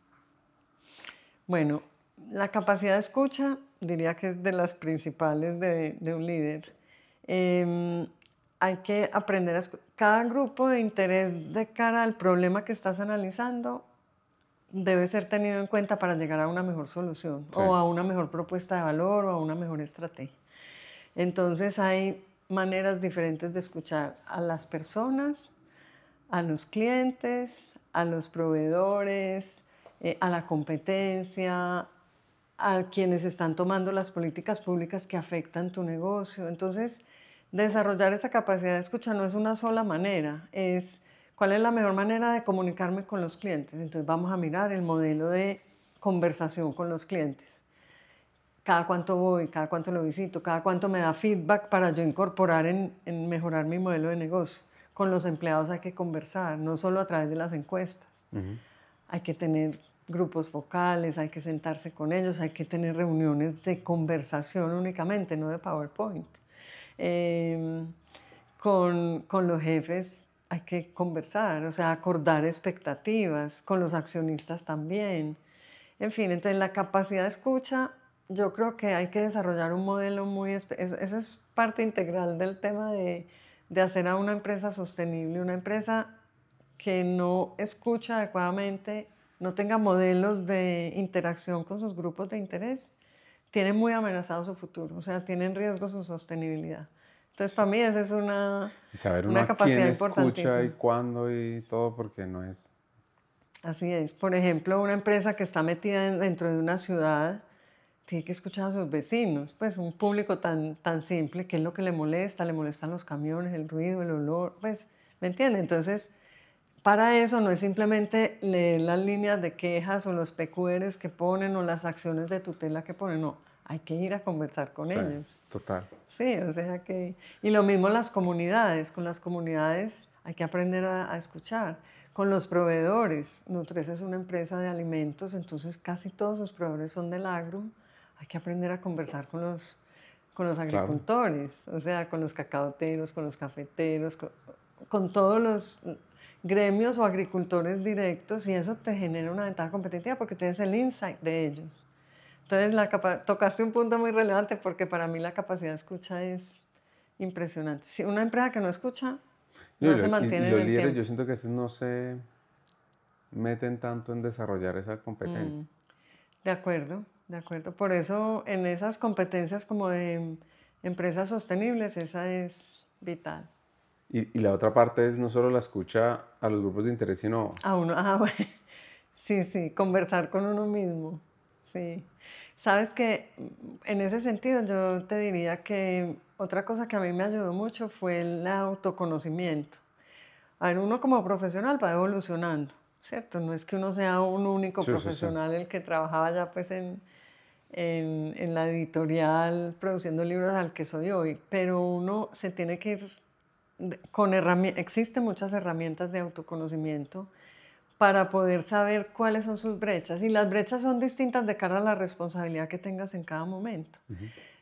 Bueno, la capacidad de escucha diría que es de las principales de un líder. Hay que aprender a escuchar. Cada grupo de interés de cara al problema que estás analizando debe ser tenido en cuenta para llegar a una mejor solución
Sí.
o a una mejor propuesta de valor o a una mejor estrategia. Entonces hay maneras diferentes de escuchar a las personas, a los clientes, a los proveedores, a la competencia, a quienes están tomando las políticas públicas que afectan tu negocio. Entonces, desarrollar esa capacidad de escucha no es una sola manera, es cuál es la mejor manera de comunicarme con los clientes. Entonces vamos a mirar el modelo de conversación con los clientes. Cada cuánto voy, cada cuánto lo visito, cada cuánto me da feedback para yo incorporar en mejorar mi modelo de negocio. Con los empleados hay que conversar, no solo a través de las encuestas. Hay que tener grupos focales, hay que sentarse con ellos, hay que tener reuniones de conversación únicamente, no de PowerPoint. Con los jefes hay que conversar, o sea, acordar expectativas, con los accionistas también. En fin, entonces la capacidad de escucha, yo creo que hay que desarrollar un modelo esa es parte integral del tema de hacer a una empresa sostenible, una empresa que no escucha adecuadamente, no tenga modelos de interacción con sus grupos de interés, tiene muy amenazado su futuro, o sea, tiene en riesgo su sostenibilidad. Entonces, para mí esa es una capacidad importantísima.
Escucha y cuándo y todo, porque no es...
Así es. Por ejemplo, una empresa que está metida dentro de una ciudad tiene que escuchar a sus vecinos, pues un público tan simple, ¿qué es lo que le molestan los camiones, el ruido, el olor, pues, ¿me entiende? Entonces, para eso no es simplemente leer las líneas de quejas o los PQRs que ponen o las acciones de tutela que ponen, no, hay que ir a conversar con ellos.
Total.
Sí, o sea que... Y lo mismo las comunidades, con las comunidades hay que aprender a escuchar. Con los proveedores, Nutres es una empresa de alimentos, entonces casi todos sus proveedores son del agro, hay que aprender a conversar con los agricultores, claro. O sea, con los cacaoteros, con los cafeteros, con todos los gremios o agricultores directos, y eso te genera una ventaja competitiva porque tienes el insight de ellos. Entonces, tocaste un punto muy relevante porque para mí la capacidad de escucha es impresionante. Si una empresa que no escucha, no se mantiene en el tiempo.
Yo siento que esos no se meten tanto en desarrollar esa competencia.
De acuerdo, de acuerdo. Por eso en esas competencias como de empresas sostenibles, esa es vital.
Y la otra parte es no solo la escucha a los grupos de interés, sino...
A uno, bueno. Sí, conversar con uno mismo, sí. Sabes que en ese sentido yo te diría que otra cosa que a mí me ayudó mucho fue el autoconocimiento. A ver, uno como profesional va evolucionando, ¿cierto? No es que uno sea un único profesional el que trabajaba ya pues en la editorial produciendo libros al que soy hoy, pero uno se tiene que ir con herramientas, existen muchas herramientas de autoconocimiento para poder saber cuáles son sus brechas. Y las brechas son distintas de cara a la responsabilidad que tengas en cada momento.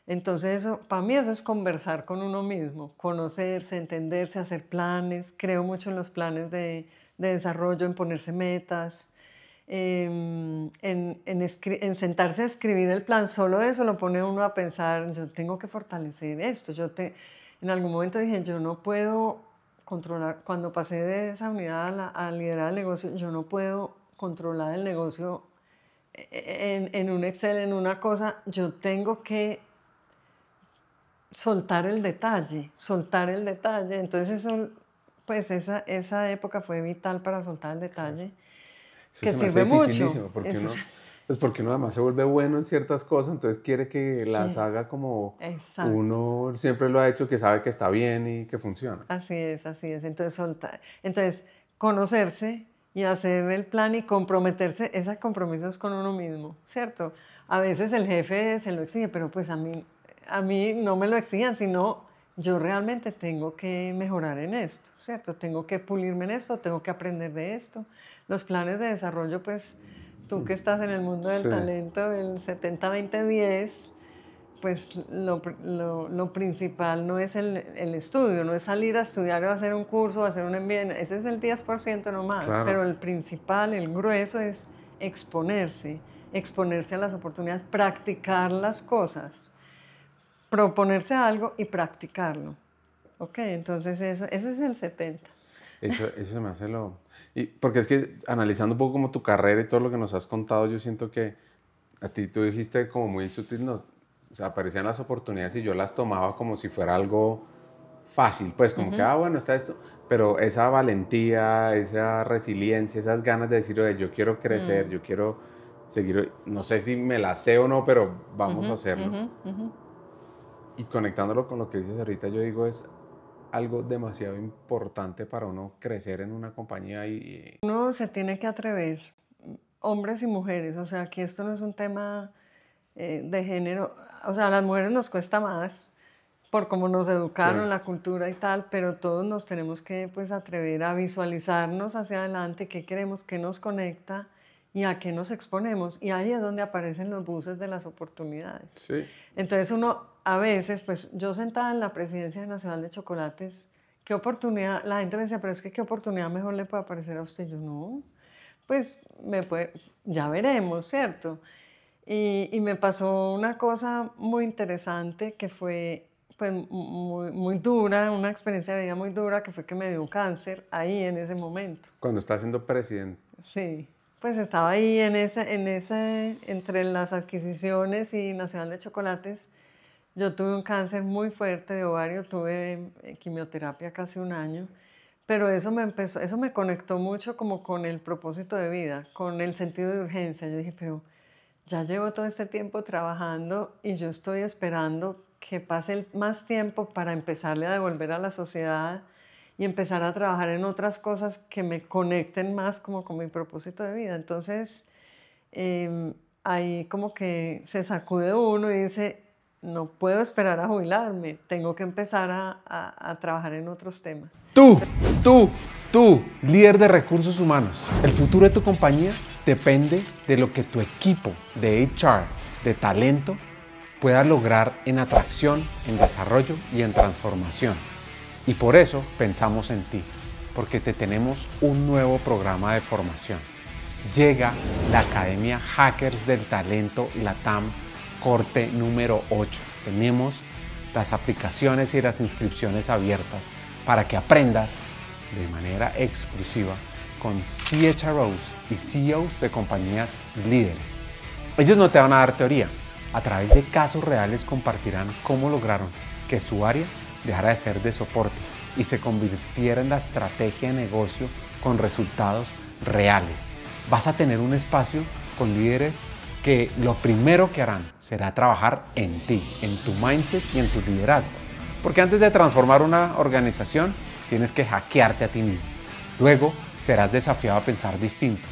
Entonces, para mí eso es conversar con uno mismo, conocerse, entenderse, hacer planes. Creo mucho en los planes de desarrollo, en ponerse metas, en sentarse a escribir el plan. Solo eso lo pone uno a pensar, yo tengo que fortalecer esto. En algún momento dije, yo no puedo controlar, cuando pasé de esa unidad a liderar el negocio, yo no puedo controlar el negocio en un Excel, en una cosa, yo tengo que soltar el detalle. Entonces eso, pues esa época fue vital para soltar el detalle, que sirve mucho.
Porque uno además se vuelve bueno en ciertas cosas, entonces quiere que las haga como uno siempre lo ha hecho, que sabe que está bien y que funciona.
Así es. Entonces, conocerse y hacer el plan y comprometerse, ese compromiso es con uno mismo, ¿cierto? A veces el jefe se lo exige, pero pues a mí no me lo exijan, sino yo realmente tengo que mejorar en esto, ¿cierto? Tengo que pulirme en esto, tengo que aprender de esto. Los planes de desarrollo, pues, tú que estás en el mundo del talento, el 70-20-10, pues lo principal no es el estudio, no es salir a estudiar o hacer un curso o hacer un MBA, ese es el 10% nomás, pero el principal, el grueso es exponerse a las oportunidades, practicar las cosas, proponerse algo y practicarlo. Ok, entonces ese es el 70%.
Eso se me hace porque es que analizando un poco como tu carrera y todo lo que nos has contado, yo siento que a ti tú dijiste como muy sutil, o sea, aparecían las oportunidades y yo las tomaba como si fuera algo fácil, pues como que, bueno, está esto, pero esa valentía, esa resiliencia, esas ganas de decir, oye, yo quiero crecer, yo quiero seguir, no sé si me la sé o no, pero vamos a hacerlo. Y conectándolo con lo que dices ahorita, yo digo, es algo demasiado importante para uno crecer en una compañía y...
Uno se tiene que atrever, hombres y mujeres, o sea, que esto no es un tema de género, o sea, a las mujeres nos cuesta más por cómo nos educaron,
Sí.
la cultura y tal, pero todos nos tenemos que pues atrever a visualizarnos hacia adelante, qué queremos, qué nos conecta y a qué nos exponemos. Y ahí es donde aparecen los buses de las oportunidades.
Sí.
Entonces uno a veces, pues yo sentada en la presidencia nacional de Chocolates, qué oportunidad, la gente me decía, pero es que qué oportunidad mejor le puede aparecer a usted. Yo no, pues ya veremos, ¿cierto? Y me pasó una cosa muy interesante que fue pues, muy dura, una experiencia de vida muy dura, que fue que me dio un cáncer ahí en ese momento.
Cuando está siendo presidente.
Sí, pues estaba ahí entre las adquisiciones y Nacional de Chocolates. Yo tuve un cáncer muy fuerte de ovario, tuve quimioterapia casi un año, pero eso me conectó mucho como con el propósito de vida, con el sentido de urgencia. Yo dije, pero ya llevo todo este tiempo trabajando y yo estoy esperando que pase más tiempo para empezarle a devolver a la sociedad y empezar a trabajar en otras cosas que me conecten más como con mi propósito de vida. Entonces, ahí como que se sacude uno y dice, no puedo esperar a jubilarme, tengo que empezar a trabajar en otros temas.
Tú, líder de recursos humanos, el futuro de tu compañía depende de lo que tu equipo de HR, de talento, pueda lograr en atracción, en desarrollo y en transformación. Y por eso pensamos en ti, porque te tenemos un nuevo programa de formación. Llega la Academia Hackers del Talento LATAM corte número 8. Tenemos las aplicaciones y las inscripciones abiertas para que aprendas de manera exclusiva con CHROs y CEOs de compañías líderes. Ellos no te van a dar teoría. A través de casos reales compartirán cómo lograron que su área dejara de ser de soporte y se convirtiera en la estrategia de negocio con resultados reales. Vas a tener un espacio con líderes que lo primero que harán será trabajar en ti, en tu mindset y en tu liderazgo. Porque antes de transformar una organización, tienes que hackearte a ti mismo. Luego serás desafiado a pensar distinto,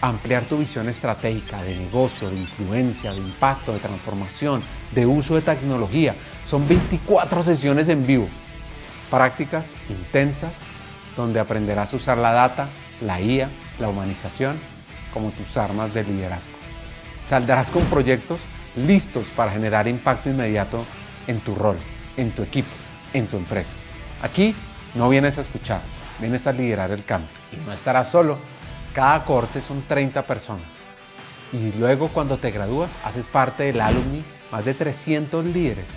a ampliar tu visión estratégica de negocio, de influencia, de impacto, de transformación, de uso de tecnología. Son 24 sesiones en vivo, prácticas intensas, donde aprenderás a usar la data, la IA, la humanización como tus armas de liderazgo. Saldrás con proyectos listos para generar impacto inmediato en tu rol, en tu equipo, en tu empresa. Aquí no vienes a escuchar, vienes a liderar el cambio. Y no estarás solo. Cada corte son 30 personas. Y luego cuando te gradúas, haces parte del alumni, más de 300 líderes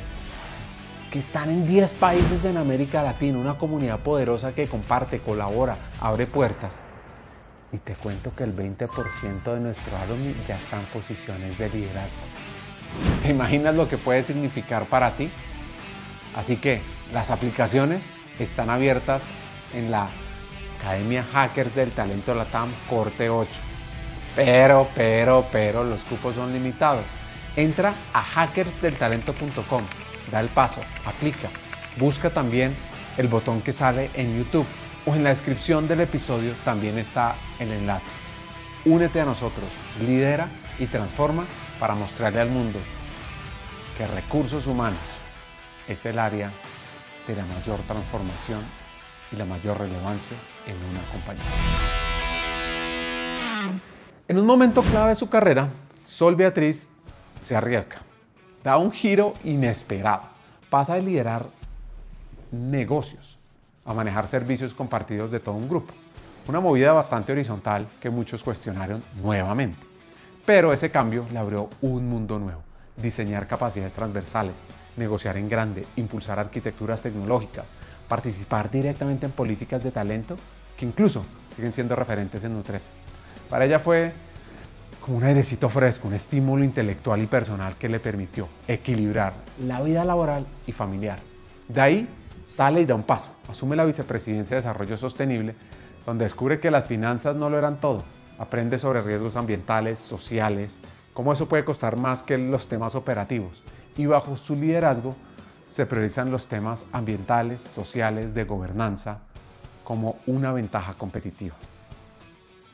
que están en 10 países en América Latina, una comunidad poderosa que comparte, colabora, abre puertas. Y te cuento que el 20% de nuestro alumni ya está en posiciones de liderazgo. ¿Te imaginas lo que puede significar para ti? Así que las aplicaciones están abiertas en la Academia Hackers del Talento LATAM corte 8. Pero los cupos son limitados. Entra a hackersdeltalento.com, da el paso, aplica. Busca también el botón que sale en YouTube o en la descripción del episodio también está el enlace. Únete a nosotros, lidera y transforma para mostrarle al mundo que recursos humanos es el área de la mayor transformación y la mayor relevancia en una compañía. En un momento clave de su carrera, Sol Beatriz se arriesga, da un giro inesperado, pasa de liderar negocios a manejar servicios compartidos de todo un grupo. Una movida bastante horizontal que muchos cuestionaron nuevamente. Pero ese cambio le abrió un mundo nuevo. Diseñar capacidades transversales, negociar en grande, impulsar arquitecturas tecnológicas, participar directamente en políticas de talento que incluso siguen siendo referentes en Nutresa. Para ella fue como un airecito fresco, un estímulo intelectual y personal que le permitió equilibrar la vida laboral y familiar. De ahí sale y da un paso, asume la vicepresidencia de Desarrollo Sostenible, donde descubre que las finanzas no lo eran todo. Aprende sobre riesgos ambientales, sociales, cómo eso puede costar más que los temas operativos. Y bajo su liderazgo se priorizan los temas ambientales, sociales, de gobernanza como una ventaja competitiva.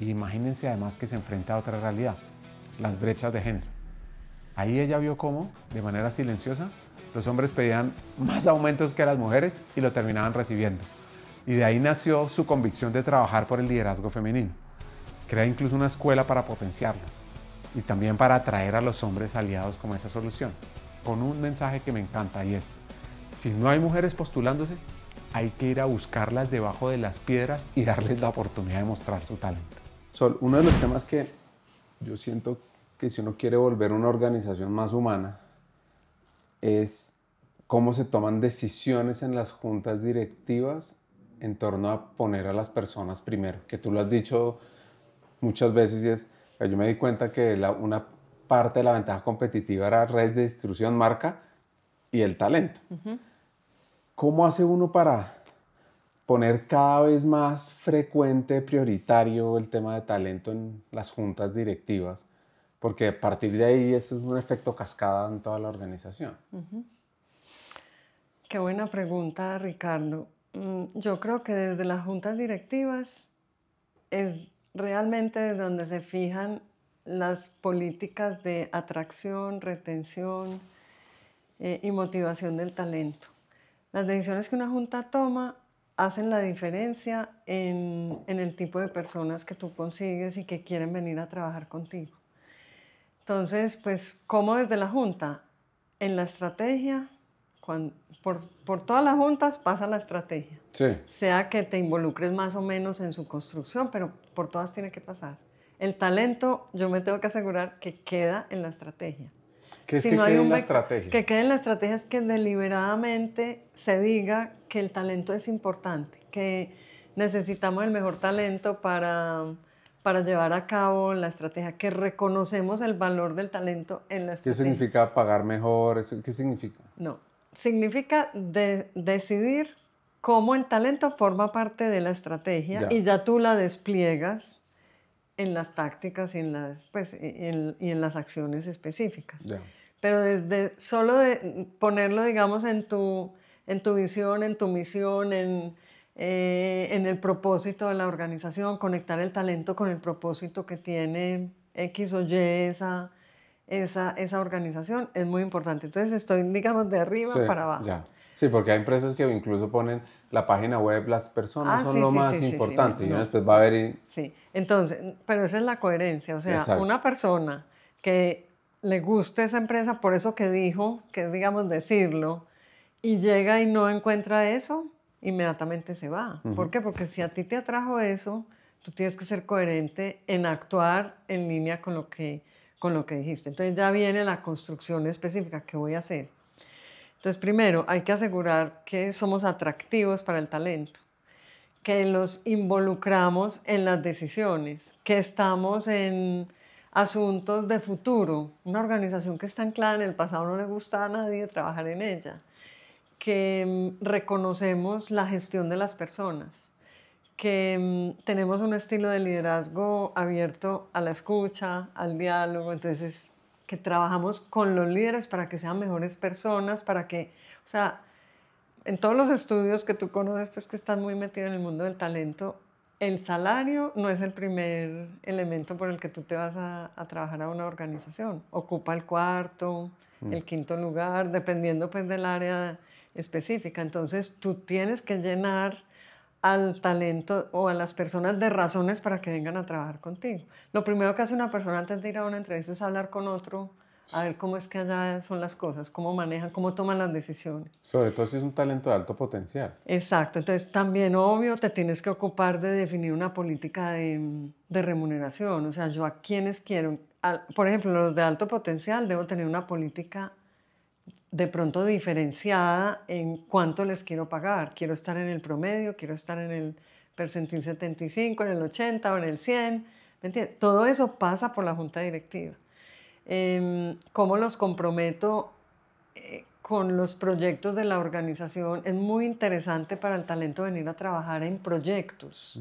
Y imagínense además que se enfrenta a otra realidad, las brechas de género. Ahí ella vio cómo, de manera silenciosa, los hombres pedían más aumentos que las mujeres y lo terminaban recibiendo. Y de ahí nació su convicción de trabajar por el liderazgo femenino. Crea incluso una escuela para potenciarlo y también para atraer a los hombres aliados como esa solución, con un mensaje que me encanta y es: si no hay mujeres postulándose, hay que ir a buscarlas debajo de las piedras y darles la oportunidad de mostrar su talento. Sol, uno de los temas que yo siento que si uno quiere volver una organización más humana es cómo se toman decisiones en las juntas directivas en torno a poner a las personas primero, que tú lo has dicho muchas veces y es, yo me di cuenta que una parte de la ventaja competitiva era red de distribución, marca y el talento. ¿Cómo hace uno para poner cada vez más frecuente, prioritario el tema de talento en las juntas directivas? Porque a partir de ahí eso es un efecto cascada en toda la organización.
Qué buena pregunta, Ricardo. Yo creo que desde las juntas directivas es realmente donde se fijan las políticas de atracción, retención y motivación del talento. Las decisiones que una junta toma hacen la diferencia en el tipo de personas que tú consigues y que quieren venir a trabajar contigo. Entonces, pues, ¿cómo desde la junta? En la estrategia, por todas las juntas pasa la estrategia.
Sí.
Sea que te involucres más o menos en su construcción, pero por todas tiene que pasar. El talento, yo me tengo que asegurar que queda en la estrategia.
¿Qué es que quede en la estrategia?
Que quede en la estrategia es que deliberadamente se diga que el talento es importante, que necesitamos el mejor talento para llevar a cabo la estrategia, que reconocemos el valor del talento en la estrategia.
¿Qué significa pagar mejor? ¿Qué significa?
No, significa decidir cómo el talento forma parte de la estrategia y ya tú la despliegas en las tácticas y en las acciones específicas. Pero desde solo de ponerlo, digamos, en tu visión, en tu misión, en el propósito de la organización, conectar el talento con el propósito que tiene X o Y esa organización es muy importante. Entonces estoy, digamos, de arriba para abajo.
Sí, porque hay empresas que incluso ponen la página web, las personas son lo más importante y uno después va a ver
Sí, entonces, pero esa es la coherencia, o sea, una persona que le guste esa empresa por eso que dijo, que es, digamos, decirlo, y llega y no encuentra eso, inmediatamente se va. ¿Por qué? Porque si a ti te atrajo eso, tú tienes que ser coherente en actuar en línea con lo que dijiste. Entonces ya viene la construcción específica, ¿qué voy a hacer? Entonces, primero, hay que asegurar que somos atractivos para el talento, que los involucramos en las decisiones, que estamos en asuntos de futuro. Una organización que está anclada en el pasado no le gusta a nadie trabajar en ella, que reconocemos la gestión de las personas, que tenemos un estilo de liderazgo abierto a la escucha, al diálogo, entonces que trabajamos con los líderes para que sean mejores personas, para que, o sea, en todos los estudios que tú conoces, pues que estás muy metido en el mundo del talento, el salario no es el primer elemento por el que tú te vas a trabajar a una organización. Ocupa el cuarto, el quinto lugar, dependiendo pues del área específica. Entonces tú tienes que llenar al talento o a las personas de razones para que vengan a trabajar contigo. Lo primero que hace una persona antes de ir a una entrevista es hablar con otro, a ver cómo es que allá son las cosas, cómo manejan, cómo toman las decisiones.
Sobre todo si es un talento de alto potencial.
Exacto, entonces también obvio te tienes que ocupar de definir una política de remuneración, o sea, yo a quienes quiero, por ejemplo, los de alto potencial debo tener una política de pronto diferenciada en cuánto les quiero pagar. Quiero estar en el promedio, quiero estar en el percentil 75, en el 80 o en el 100. ¿Me entiendes? Todo eso pasa por la junta directiva. ¿Cómo los comprometo con los proyectos de la organización? Es muy interesante para el talento venir a trabajar en proyectos.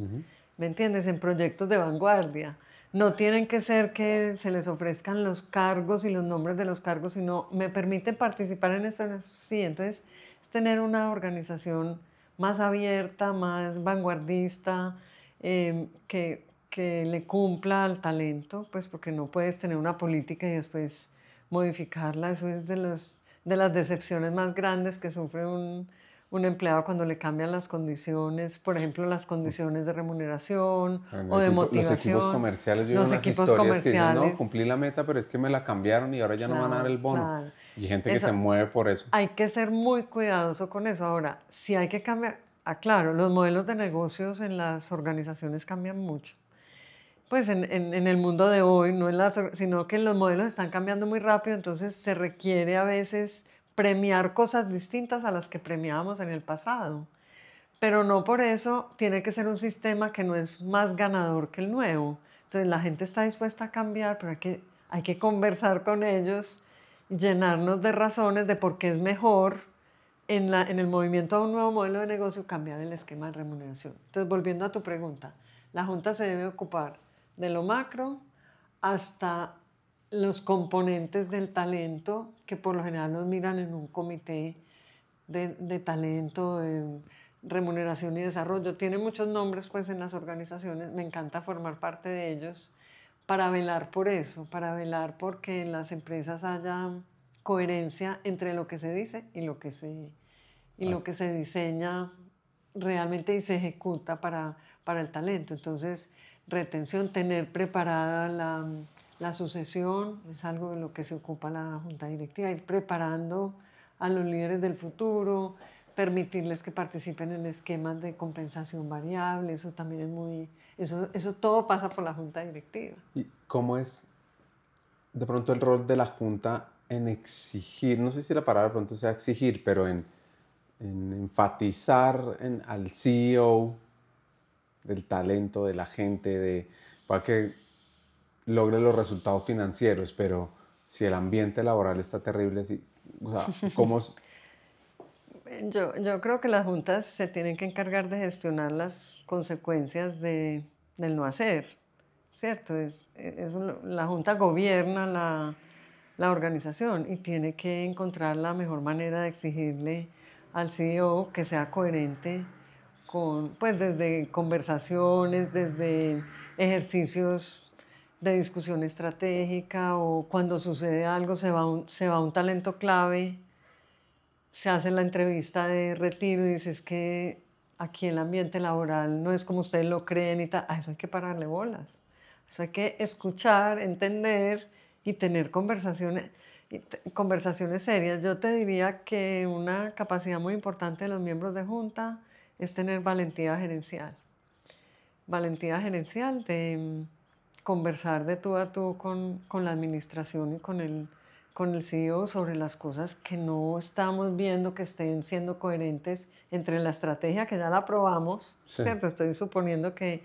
¿Me entiendes? En proyectos de vanguardia. No tienen que ser que se les ofrezcan los cargos y los nombres de los cargos, sino me permite participar en eso. Sí, entonces tener una organización más abierta, más vanguardista, que le cumpla al talento, pues porque no puedes tener una política y después modificarla. Eso es de las decepciones más grandes que sufre un empleado cuando le cambian las condiciones, por ejemplo, las condiciones de remuneración o de
Los equipos
motivación.
comerciales, yo veo
Los
unas
equipos
historias que dicen, no,
comerciales,
cumplí la meta, pero es que me la cambiaron y ahora ya no me van a dar el
claro,
bono.
claro.
Y hay gente que
Eso,
se mueve por eso.
hay que ser muy cuidadoso con eso. Ahora, si hay que cambiar, claro, los modelos de negocios en las organizaciones cambian mucho. Pues en el mundo de hoy, no en sino que los modelos están cambiando muy rápido, entonces se requiere a veces premiar cosas distintas a las que premiábamos en el pasado. Pero no por eso tiene que ser un sistema que no es más ganador que el nuevo. Entonces la gente está dispuesta a cambiar, pero hay que conversar con ellos, llenarnos de razones de por qué es mejor en el movimiento a un nuevo modelo de negocio cambiar el esquema de remuneración. Entonces, volviendo a tu pregunta, la Junta se debe ocupar de lo macro hasta los componentes del talento, que por lo general los miran en un comité de talento, de remuneración y desarrollo. Tiene muchos nombres pues en las organizaciones, me encanta formar parte de ellos para velar por eso, para velar porque en las empresas haya coherencia entre lo que se dice y lo que se diseña realmente y se ejecuta para el talento. Entonces, retención, tener preparada la sucesión, es algo de lo que se ocupa la Junta Directiva, ir preparando a los líderes del futuro, permitirles que participen en esquemas de compensación variable, eso también es eso todo pasa por la Junta Directiva.
¿Y cómo es de pronto el rol de la Junta en exigir, no sé si la palabra de pronto sea exigir, pero en enfatizar al CEO del talento, de la gente, para que logre los resultados financieros, pero si el ambiente laboral está terrible, o sea, ¿cómo?
Yo creo que las juntas se tienen que encargar de gestionar las consecuencias del no hacer, ¿cierto? La junta gobierna la organización y tiene que encontrar la mejor manera de exigirle al CEO que sea coherente pues desde conversaciones, desde ejercicios de discusión estratégica o cuando sucede algo se va un talento clave, se hace la entrevista de retiro y dices que aquí el ambiente laboral no es como ustedes lo creen y tal, a eso hay que pararle bolas. Eso hay que escuchar, entender y tener conversaciones serias. Yo te diría que una capacidad muy importante de los miembros de junta es tener valentía gerencial. Valentía gerencial de conversar de tú a tú con la administración y con el CEO sobre las cosas que no estamos viendo que estén siendo coherentes entre la estrategia que ya la aprobamos,
Sí.
¿cierto? Estoy suponiendo que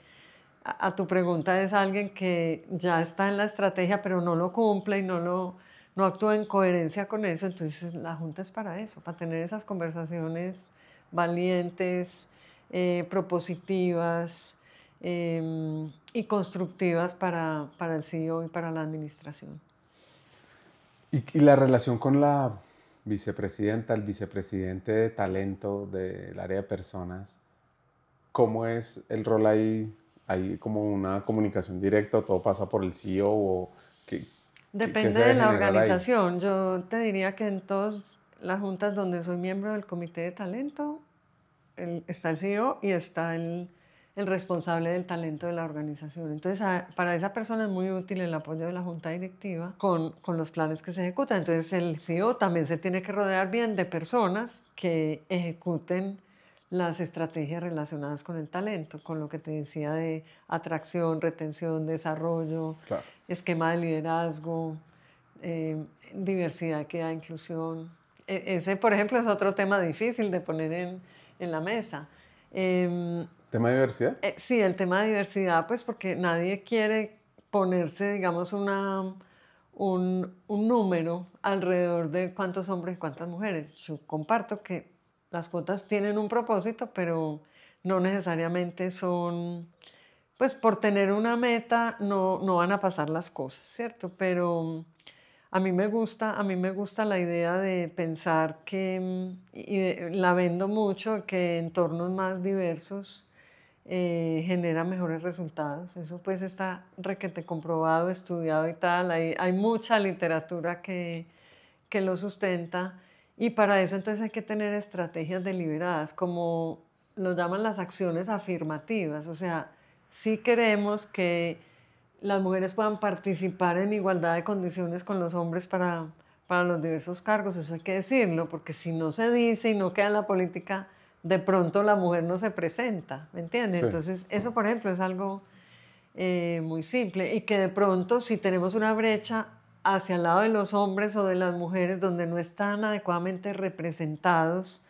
a tu pregunta es alguien que ya está en la estrategia pero no lo cumple y no actúa en coherencia con eso, entonces la Junta es para eso, para tener esas conversaciones valientes, propositivas y constructivas para el CEO y para la administración.
Y la relación con la vicepresidenta, el vicepresidente de talento del área de personas, ¿cómo es el rol ahí? ¿Hay como una comunicación directa o todo pasa por el CEO? O
Depende de la organización. Yo te diría que en todas las juntas donde soy miembro del comité de talento, está el CEO y está el responsable del talento de la organización. Entonces, para esa persona es muy útil el apoyo de la junta directiva con los planes que se ejecutan. Entonces, el CEO también se tiene que rodear bien de personas que ejecuten las estrategias relacionadas con el talento, con lo que te decía de atracción, retención, desarrollo,
claro,
esquema de liderazgo, diversidad, equidad, inclusión. Ese, por ejemplo, es otro tema difícil de poner en la mesa.
¿Tema de diversidad?
Sí, el tema de diversidad, pues porque nadie quiere ponerse, digamos, un número alrededor de cuántos hombres y cuántas mujeres. Yo comparto que las cuotas tienen un propósito, pero no necesariamente son, pues por tener una meta no van a pasar las cosas, ¿cierto? Pero a mí me gusta la idea de pensar que, la vendo mucho, que entornos más diversos genera mejores resultados. Eso pues está requete comprobado, estudiado y tal. Hay mucha literatura que lo sustenta y para eso entonces hay que tener estrategias deliberadas, como lo llaman las acciones afirmativas. O sea, si queremos que las mujeres puedan participar en igualdad de condiciones con los hombres para los diversos cargos, eso hay que decirlo, porque si no se dice y no queda en la política, de pronto la mujer no se presenta, ¿me entiendes?
Sí.
Entonces, eso, por ejemplo, es algo muy simple y que de pronto si tenemos una brecha hacia el lado de los hombres o de las mujeres donde no están adecuadamente representados,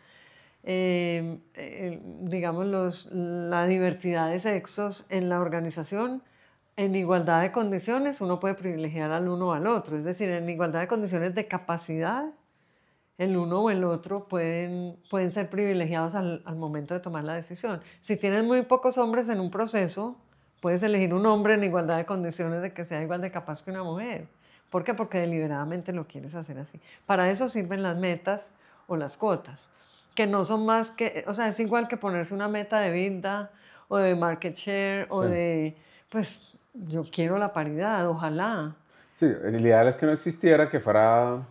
digamos, la diversidad de sexos en la organización, en igualdad de condiciones uno puede privilegiar al uno o al otro, es decir, en igualdad de condiciones de capacidad, el uno o el otro pueden ser privilegiados al momento de tomar la decisión. Si tienes muy pocos hombres en un proceso, puedes elegir un hombre en igualdad de condiciones de que sea igual de capaz que una mujer. ¿Por qué? Porque deliberadamente lo quieres hacer así. Para eso sirven las metas o las cuotas, que no son más que, o sea, es igual que ponerse una meta de vida o de market share o
Sí.
de, pues, yo quiero la paridad, ojalá.
Sí, el ideal es que no existiera, que fuera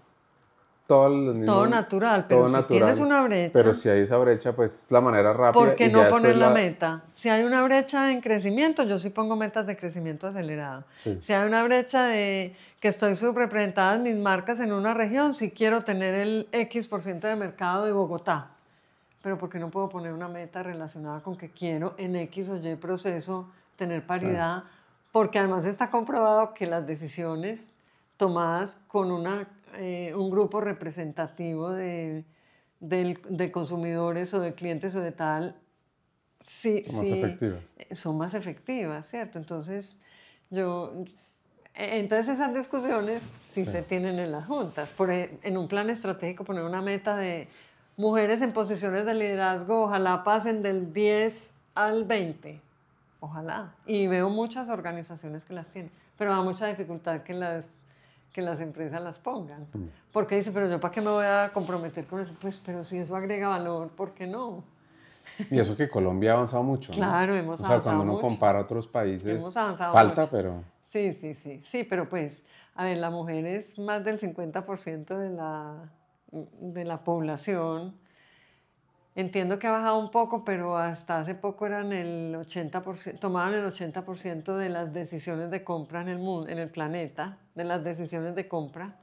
todo lo mismo,
Todo natural, pero
todo
si
natural,
tienes una brecha,
pero si hay esa brecha, pues es la manera rápida
¿por qué
y ya
no
después
poner la meta? Si hay una brecha en crecimiento, yo sí pongo metas de crecimiento acelerado.
Sí.
Si hay una brecha de que estoy subrepresentada en mis marcas en una región, sí quiero tener el X% de mercado de Bogotá. Pero ¿por qué no puedo poner una meta relacionada con que quiero en X o Y proceso tener paridad? Porque además está comprobado que las decisiones tomadas con un grupo representativo de consumidores o de clientes o de tal, sí,
Son más
sí,
efectivas.
son más efectivas, ¿cierto? Entonces, entonces esas discusiones sí se tienen en las juntas. En un plan estratégico poner una meta de mujeres en posiciones de liderazgo, ojalá pasen del 10 al 20, ojalá. Y veo muchas organizaciones que las tienen, pero da mucha dificultad que las empresas las pongan. Porque dice, pero yo para qué me voy a comprometer con eso, pues, pero si eso agrega valor, ¿por qué no?
Y eso que Colombia ha avanzado mucho, ¿no?
Claro, hemos
O sea,
avanzado
cuando uno
mucho.
compara otros países,
Hemos avanzado
falta,
mucho.
pero
Sí, sí, sí, sí, pero pues, a ver, la mujer es más del 50% de la población. Entiendo que ha bajado un poco, pero hasta hace poco eran el 80%, tomaban el 80% de las decisiones de compra en el mundo, en el planeta, de las decisiones de compra,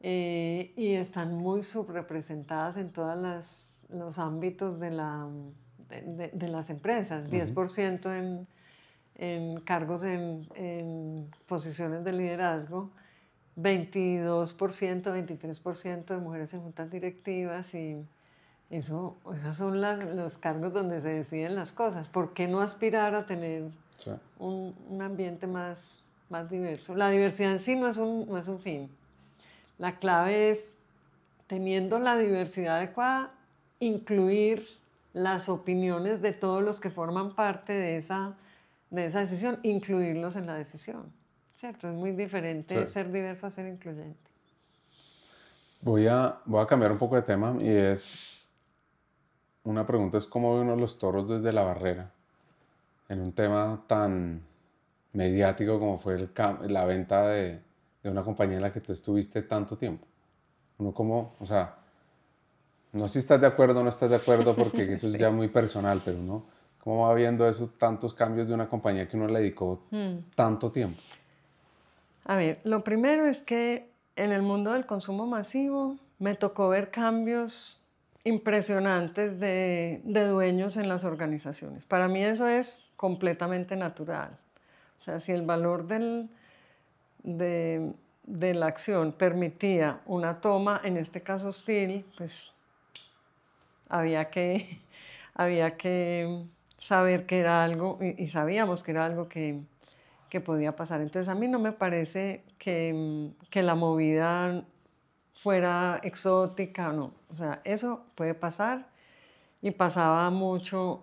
y están muy subrepresentadas en todos los ámbitos de las empresas, 10% en cargos en posiciones de liderazgo, 22%, 23% de mujeres en juntas directivas y esos son los cargos donde se deciden las cosas. ¿Por qué no aspirar a tener
sí.
un ambiente más diverso? La diversidad en sí no es un fin. La clave es, teniendo la diversidad adecuada, incluir las opiniones de todos los que forman parte de esa decisión, incluirlos en la decisión, ¿cierto? Es muy diferente
Sí.
ser diverso a ser incluyente.
Voy a cambiar un poco de tema y una pregunta es cómo ve uno los toros desde la barrera en un tema tan mediático como fue la venta de una compañía en la que tú estuviste tanto tiempo. Uno como, o sea, no sé si estás de acuerdo o no estás de acuerdo porque eso es
Sí.
ya muy personal, pero uno, ¿cómo va viendo eso, tantos cambios de una compañía que uno le dedicó tanto tiempo?
A ver, lo primero es que en el mundo del consumo masivo me tocó ver cambios impresionantes de dueños en las organizaciones. Para mí eso es completamente natural. O sea, si el valor de la acción permitía una toma, en este caso hostil, pues había que, había que saber que era algo, y sabíamos que era algo que podía pasar. Entonces a mí no me parece que la movida fuera exótica, no. O sea, eso puede pasar y pasaba mucho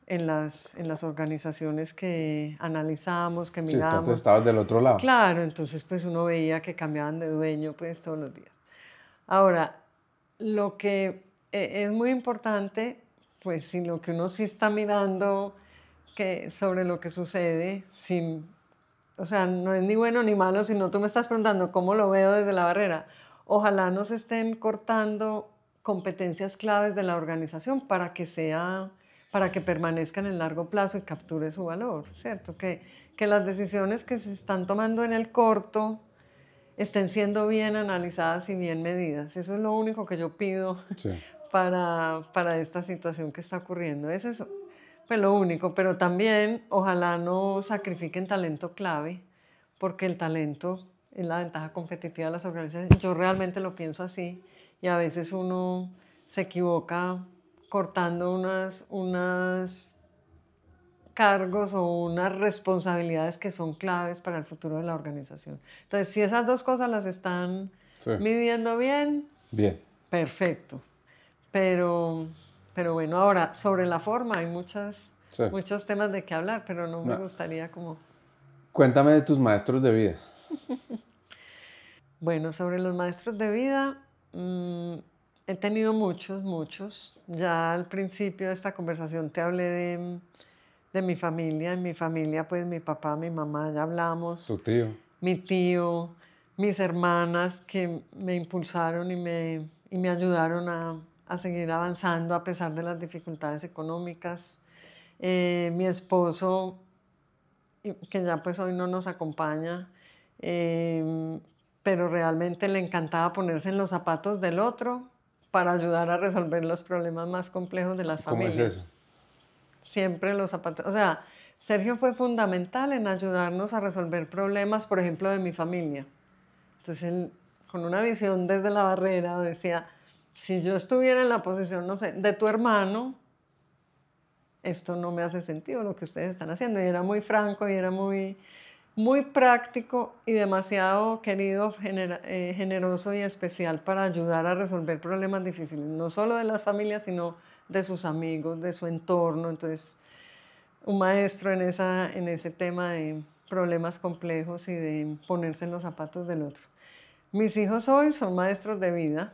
en las organizaciones que analizamos, que
Sí, entonces
miramos.
estabas del otro lado.
Claro, entonces pues uno veía que cambiaban de dueño pues todos los días. Ahora, lo que es muy importante, pues sin lo que uno sí está mirando sobre lo que sucede, o sea, no es ni bueno ni malo, sino tú me estás preguntando cómo lo veo desde la barrera. Ojalá no se estén cortando competencias claves de la organización para que permanezcan en el largo plazo y capture su valor, ¿cierto? Que las decisiones que se están tomando en el corto estén siendo bien analizadas y bien medidas. Eso es lo único que yo pido
Sí.
para esta situación que está ocurriendo. Es eso, pues lo único, pero también ojalá no sacrifiquen talento clave, porque el talento es la ventaja competitiva de las organizaciones. Yo realmente lo pienso así y a veces uno se equivoca cortando unas cargos o unas responsabilidades que son claves para el futuro de la organización. Entonces, si esas dos cosas las están
Sí.
midiendo bien,
Bien.
perfecto. Pero bueno, ahora, sobre la forma hay
Sí.
muchos temas de qué hablar, pero no me
No.
gustaría como...
Cuéntame de tus maestros de vida.
Bueno, sobre los maestros de vida, he tenido muchos. Ya al principio de esta conversación te hablé de mi familia. En mi familia, pues mi papá, mi mamá, ya hablamos.
Tu tío.
Mi tío, mis hermanas que me impulsaron y me ayudaron a seguir avanzando a pesar de las dificultades económicas. Mi esposo, que ya pues hoy no nos acompaña, pero realmente le encantaba ponerse en los zapatos del otro para ayudar a resolver los problemas más complejos de las
¿Cómo es
familias.
eso?
Siempre los zapatos, o sea, Sergio fue fundamental en ayudarnos a resolver problemas, por ejemplo, de mi familia. Entonces él, con una visión desde la barrera, decía, si yo estuviera en la posición, no sé, de tu hermano, esto no me hace sentido lo que ustedes están haciendo. Y era muy franco y era muy práctico y demasiado querido, generoso y especial para ayudar a resolver problemas difíciles, no solo de las familias, sino de sus amigos, de su entorno. Entonces, un maestro en ese tema de problemas complejos y de ponerse en los zapatos del otro. Mis hijos hoy son maestros de vida,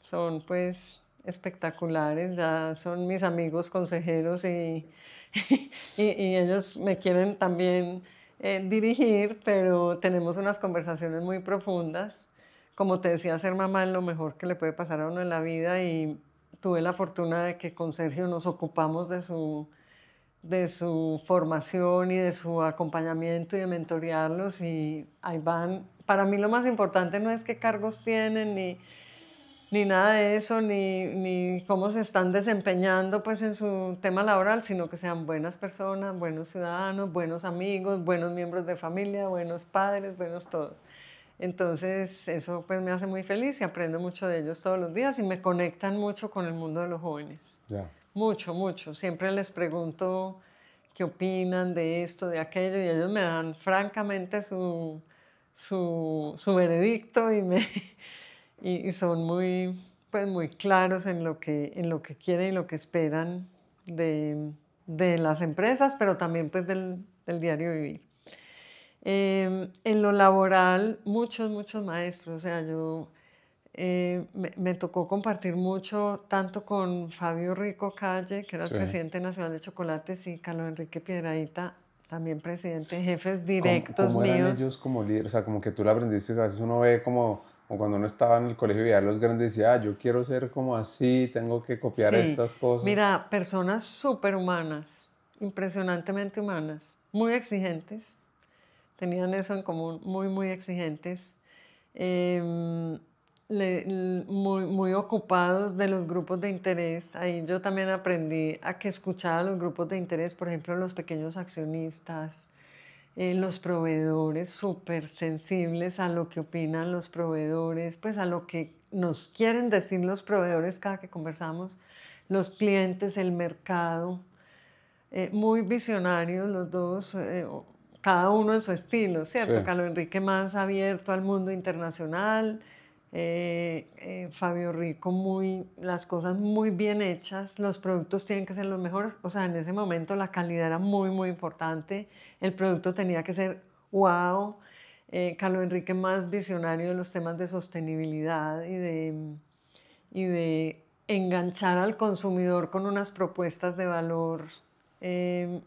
son pues espectaculares, ya son mis amigos consejeros y ellos me quieren también dirigir, pero tenemos unas conversaciones muy profundas. Como te decía, ser mamá es lo mejor que le puede pasar a uno en la vida y tuve la fortuna de que con Sergio nos ocupamos de su formación y de su acompañamiento y de mentorearlos y ahí van. Para mí lo más importante no es qué cargos tienen ni nada de eso, ni cómo se están desempeñando pues en su tema laboral, sino que sean buenas personas, buenos ciudadanos, buenos amigos, buenos miembros de familia, buenos padres, buenos todos. Entonces eso pues me hace muy feliz y aprendo mucho de ellos todos los días y me conectan mucho con el mundo de los jóvenes.
Ya.
Mucho. Siempre les pregunto qué opinan de esto, de aquello, y ellos me dan francamente su veredicto y son pues muy claros en lo que quieren y lo que esperan de las empresas, pero también pues del diario vivir. En lo laboral, muchos maestros, o sea, me tocó compartir mucho, tanto con Fabio Rico Calle, que era el
Sí.
presidente nacional de Chocolates, y Carlos Enrique Piedradita, también presidente, jefes directos
¿Cómo eran
míos.
ellos como líderes? O sea, como que tú la aprendiste, a veces uno ve como cuando uno estaba en el colegio y veía a los grandes y decía, yo quiero ser como así, tengo que copiar
Sí,
estas cosas.
mira, personas súper humanas, impresionantemente humanas, muy exigentes, tenían eso en común, muy exigentes, em, muy ocupados de los grupos de interés. Ahí yo también aprendí a que escuchar a los grupos de interés, por ejemplo, los pequeños accionistas, los proveedores, súper sensibles a lo que opinan los proveedores, pues a lo que nos quieren decir los proveedores cada que conversamos, los clientes, el mercado, muy visionarios los dos, cada uno en su estilo, ¿cierto?
Sí.
Carlos Enrique más abierto al mundo internacional, Fabio Rico, las cosas muy bien hechas, los productos tienen que ser los mejores, o sea, en ese momento la calidad era muy, muy importante, el producto tenía que ser wow. Carlos Enrique más visionario de los temas de sostenibilidad y de enganchar al consumidor con unas propuestas de valor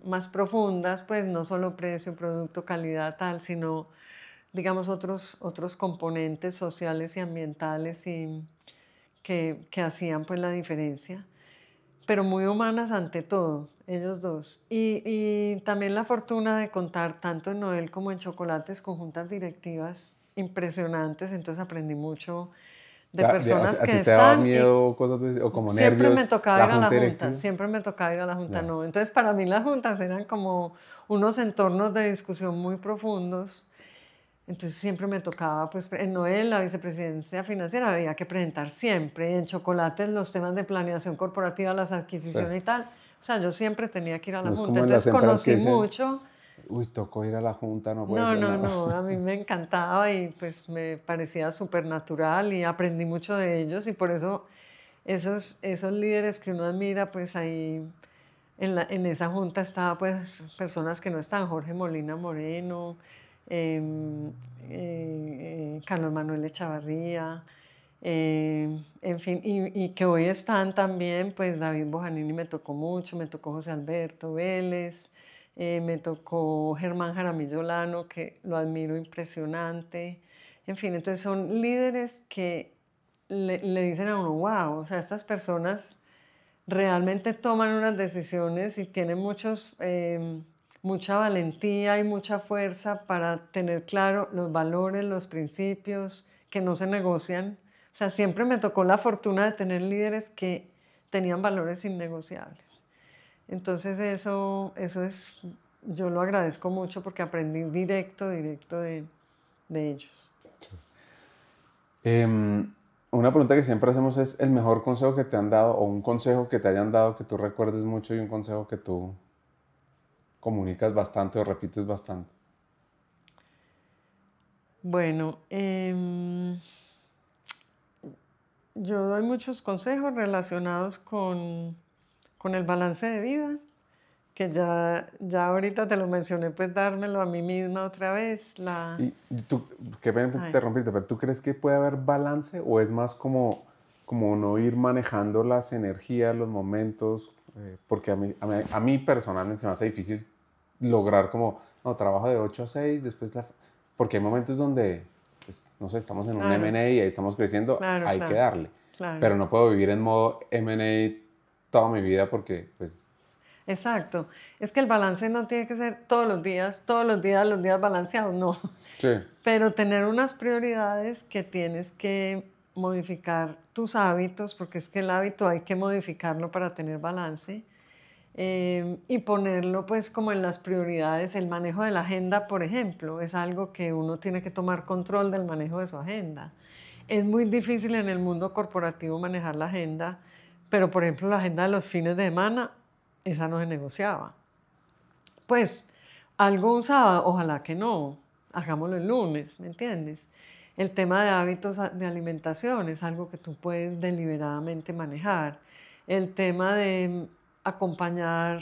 más profundas, pues no solo precio, producto, calidad, tal, sino digamos otros componentes sociales y ambientales que hacían pues la diferencia, pero muy humanas ante todo, ellos dos. Y también la fortuna de contar tanto en Noel como en Chocolates con juntas directivas impresionantes, entonces aprendí mucho de personas
¿A ti
que
te daba
están
miedo cosas de, o como
siempre me
nervios
tocaba
la
ir a la
junta
junta,
directiva?
siempre me tocaba ir a la junta,
Ya.
no. Entonces para mí las juntas eran como unos entornos de discusión muy profundos. Entonces siempre me tocaba, pues en Noel, la vicepresidencia financiera, había que presentar siempre, en Chocolates los temas de planeación corporativa, las
Sí.
adquisiciones y tal. O sea, yo siempre tenía que ir a la
No es
junta.
como en las
Entonces
empresas que
conocí
dicen,
mucho.
uy, tocó ir a la junta, no puede
No,
ser
no,
nada.
no, a mí me encantaba y pues me parecía súper natural y aprendí mucho de ellos y por eso esos líderes que uno admira, pues ahí en esa junta estaba pues personas que no están, Jorge Molina Moreno, em, Carlos Manuel Echavarría, en fin, y que hoy están también, pues David Bojanini me tocó mucho, me tocó José Alberto Vélez, me tocó Germán Jaramillo Lano, que lo admiro impresionante, en fin, entonces son líderes que le dicen a uno, wow, o sea, estas personas realmente toman unas decisiones y tienen mucha valentía y mucha fuerza para tener claro los valores, los principios que no se negocian. O sea, siempre me tocó la fortuna de tener líderes que tenían valores innegociables. Entonces yo lo agradezco mucho porque aprendí directo de ellos.
Una pregunta que siempre hacemos es el mejor consejo que te han dado o un consejo que te hayan dado que tú recuerdes mucho y un consejo que tú comunicas bastante o repites bastante.
Bueno, yo doy muchos consejos relacionados con el balance de vida, que ya ahorita te lo mencioné, pues dármelo a mí misma otra vez.
Y tú, qué pena
Ay,
interrumpirte, pero ¿tú crees que puede haber balance o es más como no ir manejando las energías, los momentos? Porque a mí personalmente se me hace difícil lograr como, no, trabajo de 8 a 6, porque hay momentos donde, pues, no sé, estamos en un
claro,
M&A y ahí estamos creciendo,
claro,
hay que
claro,
darle.
claro.
Pero no puedo vivir en modo M&A toda mi vida porque, pues,
Exacto. Es que el balance no tiene que ser todos los días balanceados, no.
sí,
Pero tener unas prioridades que tienes que modificar tus hábitos, porque es que el hábito hay que modificarlo para tener balance, y ponerlo pues como en las prioridades. El manejo de la agenda, por ejemplo, es algo que uno tiene que tomar control del manejo de su agenda. Es muy difícil en el mundo corporativo manejar la agenda, pero por ejemplo la agenda de los fines de semana, esa no se negociaba. Pues algo usaba, ojalá que no, hagámoslo el lunes, ¿me entiendes? El tema de hábitos de alimentación es algo que tú puedes deliberadamente manejar. El tema de acompañar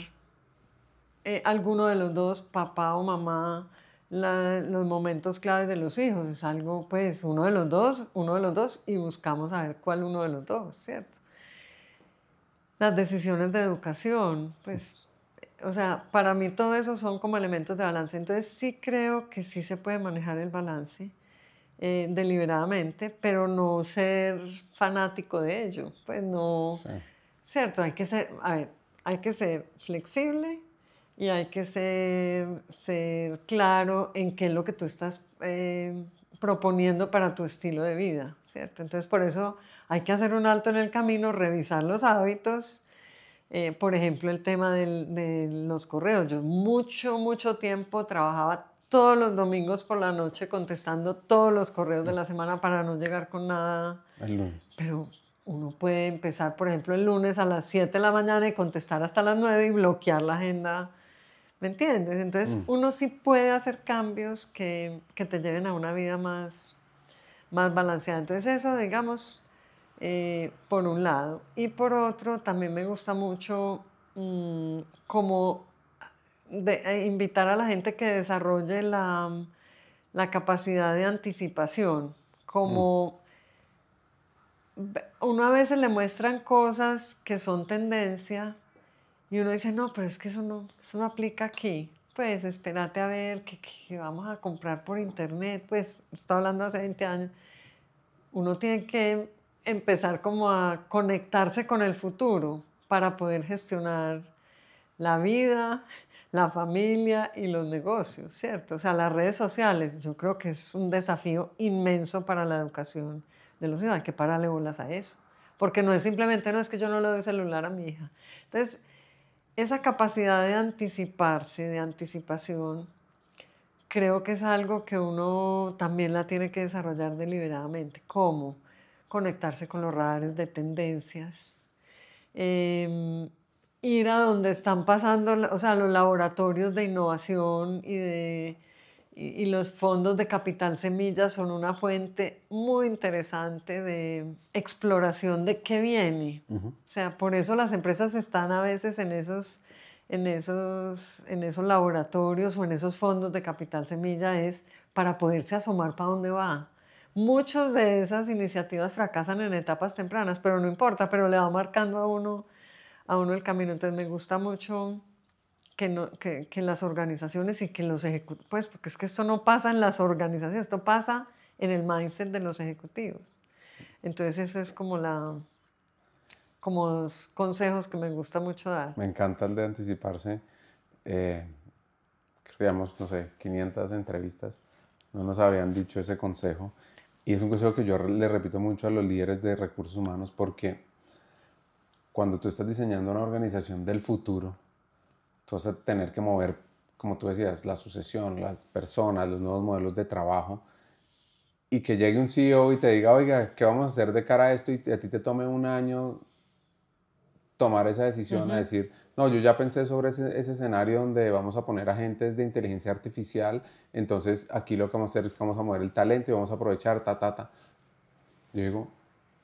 alguno de los dos, papá o mamá, los momentos claves de los hijos, es algo, pues, uno de los dos, y buscamos a ver cuál uno de los dos, ¿cierto? Las decisiones de educación, pues, o sea, para mí todo eso son como elementos de balance. Entonces sí creo que sí se puede manejar el balance deliberadamente, pero no ser fanático de ello. Pues no,
sí.
cierto, a ver, hay que ser flexible y hay que ser claro en qué es lo que tú estás proponiendo para tu estilo de vida, ¿cierto? Entonces por eso hay que hacer un alto en el camino, revisar los hábitos. Por ejemplo, el tema de los correos. Yo mucho tiempo trabajaba todos los domingos por la noche contestando todos los correos de la semana para no llegar con nada.
El lunes.
Pero uno puede empezar, por ejemplo, el lunes a las 7 de la mañana y contestar hasta las 9 y bloquear la agenda. ¿Me entiendes? Entonces, uno sí puede hacer cambios que te lleven a una vida más balanceada. Entonces eso, digamos, por un lado. Y por otro, también me gusta mucho como invitar a la gente que desarrolle la capacidad de anticipación, como uno a veces le muestran cosas que son tendencia y uno dice, no, pero es que eso no aplica aquí. Pues espérate a ver que vamos a comprar por internet. Pues estoy hablando hace 20 años. Uno tiene que empezar como a conectarse con el futuro para poder gestionar la vida, la familia y los negocios, ¿cierto? O sea, las redes sociales, yo creo que es un desafío inmenso para la educación de los hijos. Hay que pararle bolas a eso. Porque no es simplemente, no es que yo no le doy celular a mi hija. Entonces, esa capacidad de anticiparse, de anticipación, creo que es algo que uno también la tiene que desarrollar deliberadamente. ¿Cómo? Conectarse con los radares de tendencias, ir a donde están pasando, o sea, los laboratorios de innovación y los fondos de capital semilla son una fuente muy interesante de exploración de qué viene. O sea, por eso las empresas están a veces en esos laboratorios o en esos fondos de capital semilla, es para poderse asomar para dónde va. Muchas de esas iniciativas fracasan en etapas tempranas, pero no importa, pero le va marcando a uno el camino. Entonces me gusta mucho que las organizaciones y que los ejecutivos, pues porque es que esto no pasa en las organizaciones, esto pasa en el mindset de los ejecutivos. Entonces eso es como dos consejos que me gusta mucho dar.
Me encanta el de anticiparse. Creamos, no sé, 500 entrevistas, no nos habían dicho ese consejo. Y es un consejo que yo le repito mucho a los líderes de recursos humanos, porque cuando tú estás diseñando una organización del futuro, tú vas a tener que mover, como tú decías, la sucesión, las personas, los nuevos modelos de trabajo, y que llegue un CEO y te diga, oiga, ¿qué vamos a hacer de cara a esto? Y a ti te tome un año tomar esa decisión, a decir, no, yo ya pensé sobre ese escenario donde vamos a poner agentes de inteligencia artificial, entonces aquí lo que vamos a hacer es que vamos a mover el talento y vamos a aprovechar, Yo digo,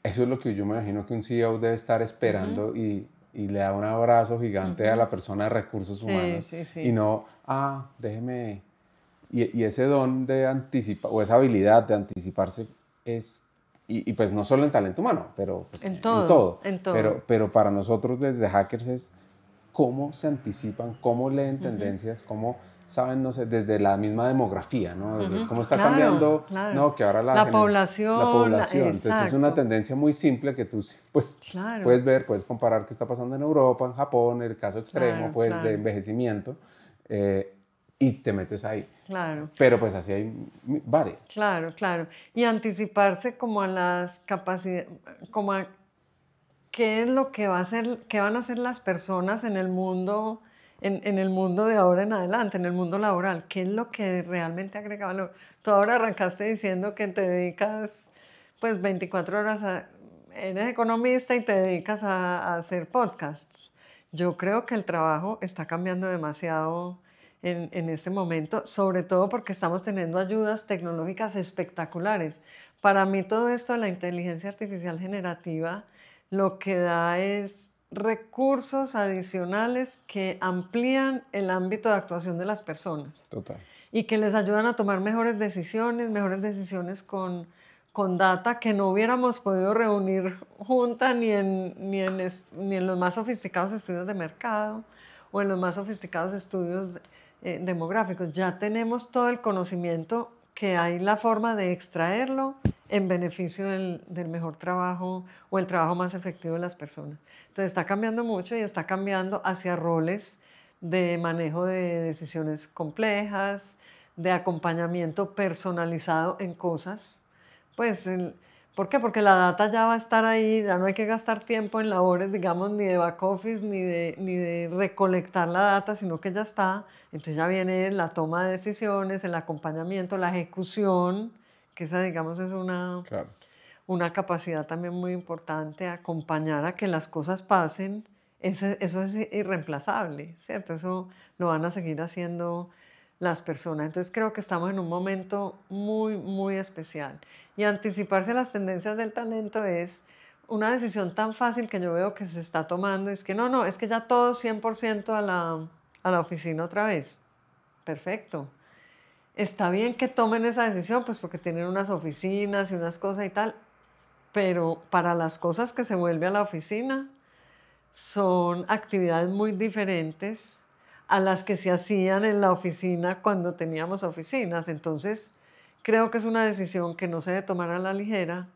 eso es lo que yo me imagino que un CEO debe estar esperando y le da un abrazo gigante a la persona de recursos humanos.
Sí.
Y no, déjeme... Y ese don de anticipar, o esa habilidad de anticiparse es... Y pues no solo en talento humano, pero pues
en todo.
Pero para nosotros desde Hackers es cómo se anticipan, cómo leen tendencias, cómo saben, no sé, desde la misma demografía, ¿no? Desde cómo está cambiando, ¿no? Que ahora
la población.
Entonces es una tendencia muy simple que tú pues puedes ver, puedes comparar qué está pasando en Europa, en Japón, el caso extremo pues de envejecimiento, y te metes ahí.
Claro.
Pero pues así hay varias.
Claro. Y anticiparse como a las capacidades, como a qué es lo que qué van a hacer las personas en el mundo, en el mundo de ahora en adelante, en el mundo laboral. ¿Qué es lo que realmente agrega valor? Tú ahora arrancaste diciendo que te dedicas pues 24 horas eres economista y te dedicas a hacer podcasts. Yo creo que el trabajo está cambiando demasiado en este momento, sobre todo porque estamos teniendo ayudas tecnológicas espectaculares. Para mí todo esto de la inteligencia artificial generativa lo que da es recursos adicionales que amplían el ámbito de actuación de las personas.
Total.
Y que les ayudan a tomar mejores decisiones con data que no hubiéramos podido reunir junta ni en los más sofisticados estudios de mercado o en los más sofisticados estudios demográficos. Ya tenemos todo el conocimiento, que hay la forma de extraerlo en beneficio del mejor trabajo o el trabajo más efectivo de las personas. Entonces está cambiando mucho y está cambiando hacia roles de manejo de decisiones complejas, de acompañamiento personalizado en cosas. Pues, ¿por qué? Porque la data ya va a estar ahí, ya no hay que gastar tiempo en labores, digamos, ni de back office, ni de recolectar la data, sino que ya está. Entonces ya viene la toma de decisiones, el acompañamiento, la ejecución, que esa, digamos, es una capacidad también muy importante, acompañar a que las cosas pasen. Eso es irreemplazable, ¿cierto? Eso lo van a seguir haciendo las personas. Entonces creo que estamos en un momento muy, muy especial. Y anticiparse a las tendencias del talento es una decisión tan fácil que yo veo que se está tomando. Es que no, es que ya todo 100% a la oficina otra vez. Perfecto. Está bien que tomen esa decisión, pues porque tienen unas oficinas y unas cosas y tal, pero para las cosas que se vuelve a la oficina son actividades muy diferentes a las que se hacían en la oficina cuando teníamos oficinas. Entonces, creo que es una decisión que no se debe tomar a la ligera,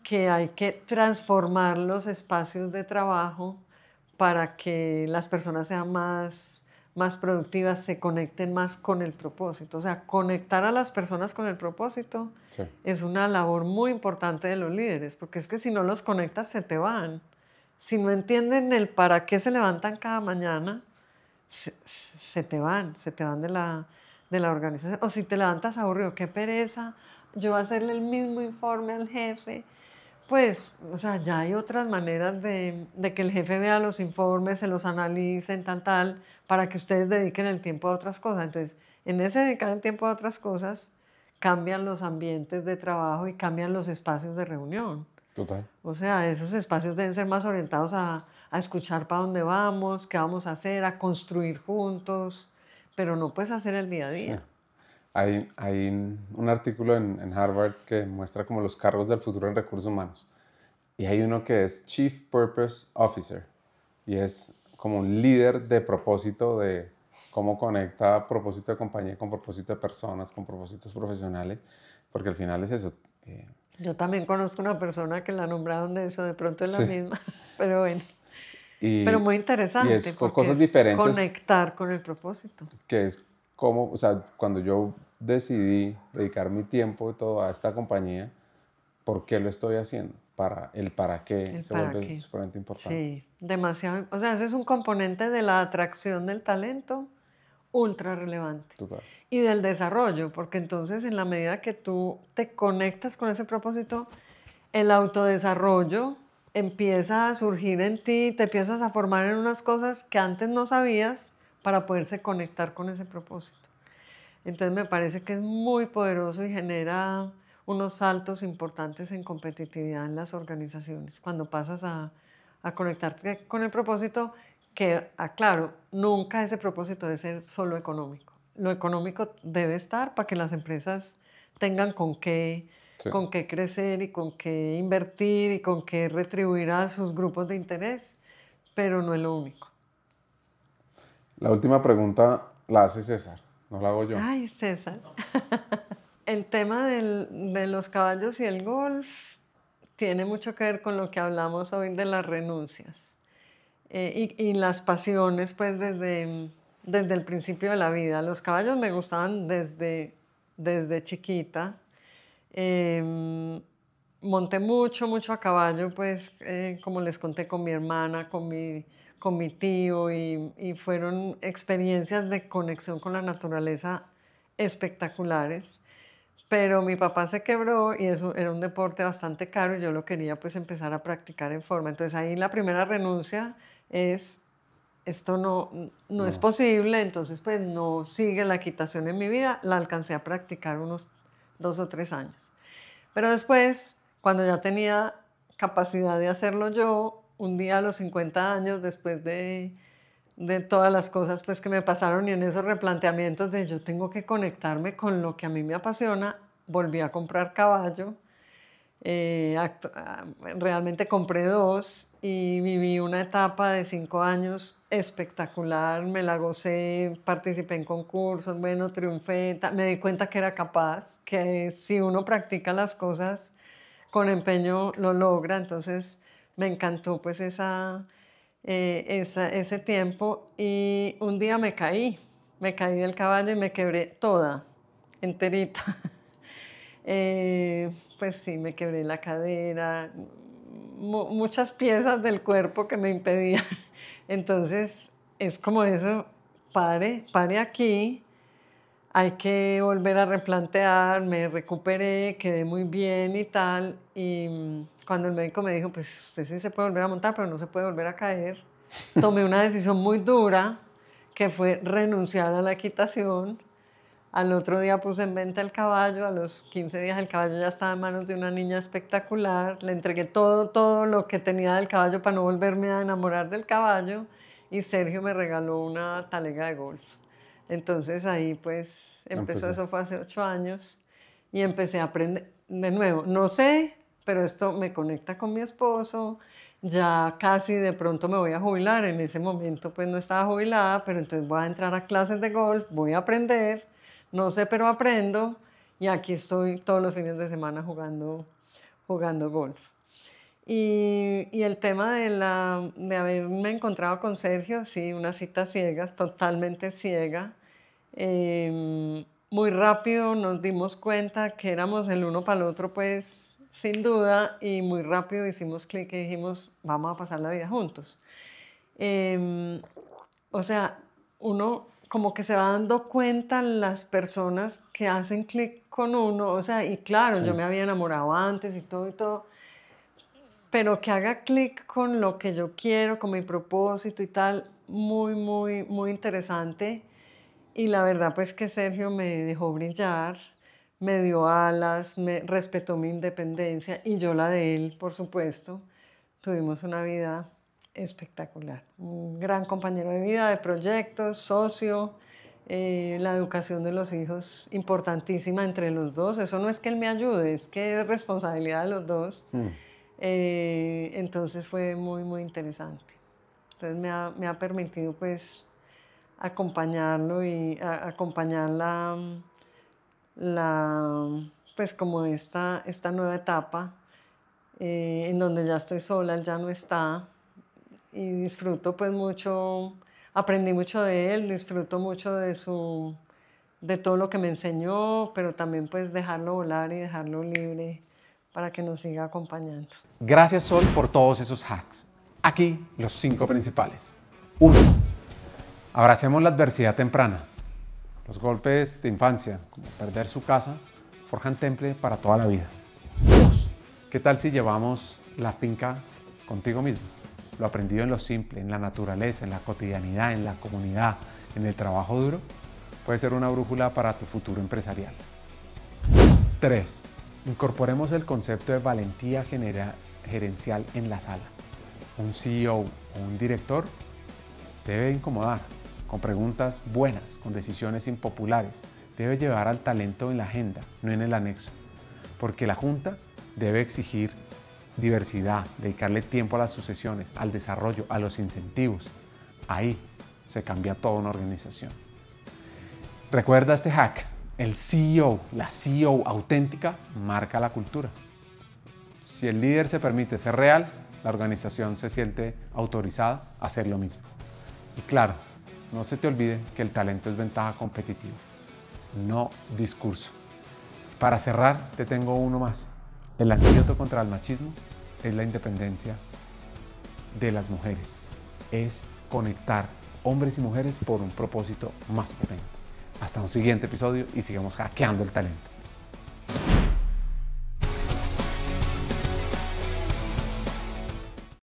que hay que transformar los espacios de trabajo para que las personas sean más productivas, se conecten más con el propósito. O sea, conectar a las personas con el propósito
Sí.
es una labor muy importante de los líderes, porque es que si no los conectas se te van. Si no entienden el para qué se levantan cada mañana, se te van de la organización. O si te levantas aburrido, qué pereza, yo voy a hacerle el mismo informe al jefe. Pues, o sea, ya hay otras maneras de que el jefe vea los informes, se los analicen, tal, para que ustedes dediquen el tiempo a otras cosas. Entonces, en ese dedicar el tiempo a otras cosas, cambian los ambientes de trabajo y cambian los espacios de reunión.
Total.
O sea, esos espacios deben ser más orientados a escuchar para dónde vamos, qué vamos a hacer, a construir juntos, pero no puedes hacer el día a día.
Sí. Hay un artículo en Harvard que muestra como los cargos del futuro en recursos humanos. Y hay uno que es Chief Purpose Officer. Y es como un líder de propósito, de cómo conecta propósito de compañía con propósito de personas, con propósitos profesionales. Porque al final es eso.
Yo también conozco una persona que la nombraron de eso, de pronto es la
Sí.
misma, pero bueno.
Y,
Pero muy
y
interesante,
es con
porque
cosas
es
diferentes,
conectar con el propósito.
que es como, o sea, cuando yo decidí dedicar mi tiempo y todo a esta compañía, ¿por qué lo estoy haciendo? Para qué
El
se
para
vuelve
qué.
sumamente importante.
Sí, demasiado. O sea, ese es un componente de la atracción del talento ultra relevante.
Total.
Y del desarrollo, porque entonces en la medida que tú te conectas con ese propósito, el autodesarrollo empieza a surgir en ti, te empiezas a formar en unas cosas que antes no sabías para poderse conectar con ese propósito. Entonces me parece que es muy poderoso y genera unos saltos importantes en competitividad en las organizaciones. Cuando pasas a conectarte con el propósito, que, aclaro, nunca ese propósito debe ser solo económico. Lo económico debe estar para que las empresas tengan
Sí.
con qué crecer y con qué invertir y con qué retribuir a sus grupos de interés, pero no es lo único.
La última pregunta la hace César, no la hago yo.
Ay, César. El tema de los caballos y el golf tiene mucho que ver con lo que hablamos hoy de las renuncias y las pasiones, pues desde el principio de la vida. Los caballos me gustaban desde chiquita. Monté mucho a caballo, pues como les conté, con mi hermana, con mi tío, y fueron experiencias de conexión con la naturaleza espectaculares. Pero mi papá se quebró y eso era un deporte bastante caro y yo lo quería pues empezar a practicar en forma. Entonces ahí la primera renuncia es, esto no es
No.
posible, entonces pues no sigue la equitación en mi vida. La alcancé a practicar unos 2 o 3 años. Pero después, cuando ya tenía capacidad de hacerlo yo, un día a los 50 años, después de todas las cosas pues, que me pasaron y en esos replanteamientos de yo tengo que conectarme con lo que a mí me apasiona, volví a comprar caballo. Realmente compré 2 y viví una etapa de 5 años espectacular, me la gocé, participé en concursos, bueno, triunfé, me di cuenta que era capaz, que si uno practica las cosas con empeño lo logra, entonces me encantó pues ese tiempo y un día me caí del caballo y me quebré toda, enterita. Pues sí, me quebré la cadera, muchas piezas del cuerpo que me impedían. Entonces, es como eso, pare aquí, hay que volver a replantear, me recuperé, quedé muy bien y tal. Y cuando el médico me dijo, pues usted sí se puede volver a montar, pero no se puede volver a caer, tomé una decisión muy dura que fue renunciar a la equitación. Al otro día puse en venta el caballo, a los 15 días el caballo ya estaba en manos de una niña espectacular, le entregué todo lo que tenía del caballo para no volverme a enamorar del caballo y Sergio me regaló una talega de golf. Entonces ahí pues empezó, eso fue hace 8 años y empecé a aprender de nuevo. No sé, pero esto me conecta con mi esposo, ya casi de pronto me voy a jubilar, en ese momento pues no estaba jubilada, pero entonces voy a entrar a clases de golf, voy a aprender. No sé, pero aprendo y aquí estoy todos los fines de semana jugando golf. Y el tema de haberme encontrado con Sergio, sí, una cita ciega, totalmente ciega. Muy rápido nos dimos cuenta que éramos el uno para el otro, pues sin duda, y muy rápido hicimos clic y dijimos, vamos a pasar la vida juntos. O sea, uno como que se va dando cuenta las personas que hacen clic con uno, o sea, y claro, yo me había enamorado antes y todo, pero que haga clic con lo que yo quiero, con mi propósito y tal, muy interesante. Y la verdad pues que Sergio me dejó brillar, me dio alas, me respetó mi independencia y yo la de él, por supuesto. Tuvimos una vida espectacular, un gran compañero de vida, de proyectos, socio, la educación de los hijos importantísima entre los dos. Eso no es que él me ayude, es que es responsabilidad de los dos. Entonces fue muy interesante. Entonces me ha permitido pues acompañarlo y acompañar pues como esta nueva etapa en donde ya estoy sola, él ya no está y disfruto pues mucho, aprendí mucho de él, disfruto mucho de todo lo que me enseñó, pero también pues dejarlo volar y dejarlo libre para que nos siga acompañando.
Gracias, Sol, por todos esos hacks. Aquí los 5 principales. 1. Abracemos la adversidad temprana. Los golpes de infancia, como perder su casa, forjan temple para toda la vida. 2. ¿Qué tal si llevamos la finca contigo mismo? Lo aprendido en lo simple, en la naturaleza, en la cotidianidad, en la comunidad, en el trabajo duro, puede ser una brújula para tu futuro empresarial. 3. Incorporemos el concepto de valentía gerencial en la sala. Un CEO o un director debe incomodar con preguntas buenas, con decisiones impopulares. Debe llevar al talento en la agenda, no en el anexo. Porque la junta debe exigir diversidad, dedicarle tiempo a las sucesiones, al desarrollo, a los incentivos. Ahí se cambia toda una organización. Recuerda este hack. El CEO, la CEO auténtica, marca la cultura. Si el líder se permite ser real, la organización se siente autorizada a hacer lo mismo. Y claro, no se te olvide que el talento es ventaja competitiva, no discurso. Para cerrar, te tengo uno más. El antídoto contra el machismo es la independencia de las mujeres. Es conectar hombres y mujeres por un propósito más potente. Hasta un siguiente episodio y sigamos hackeando el talento.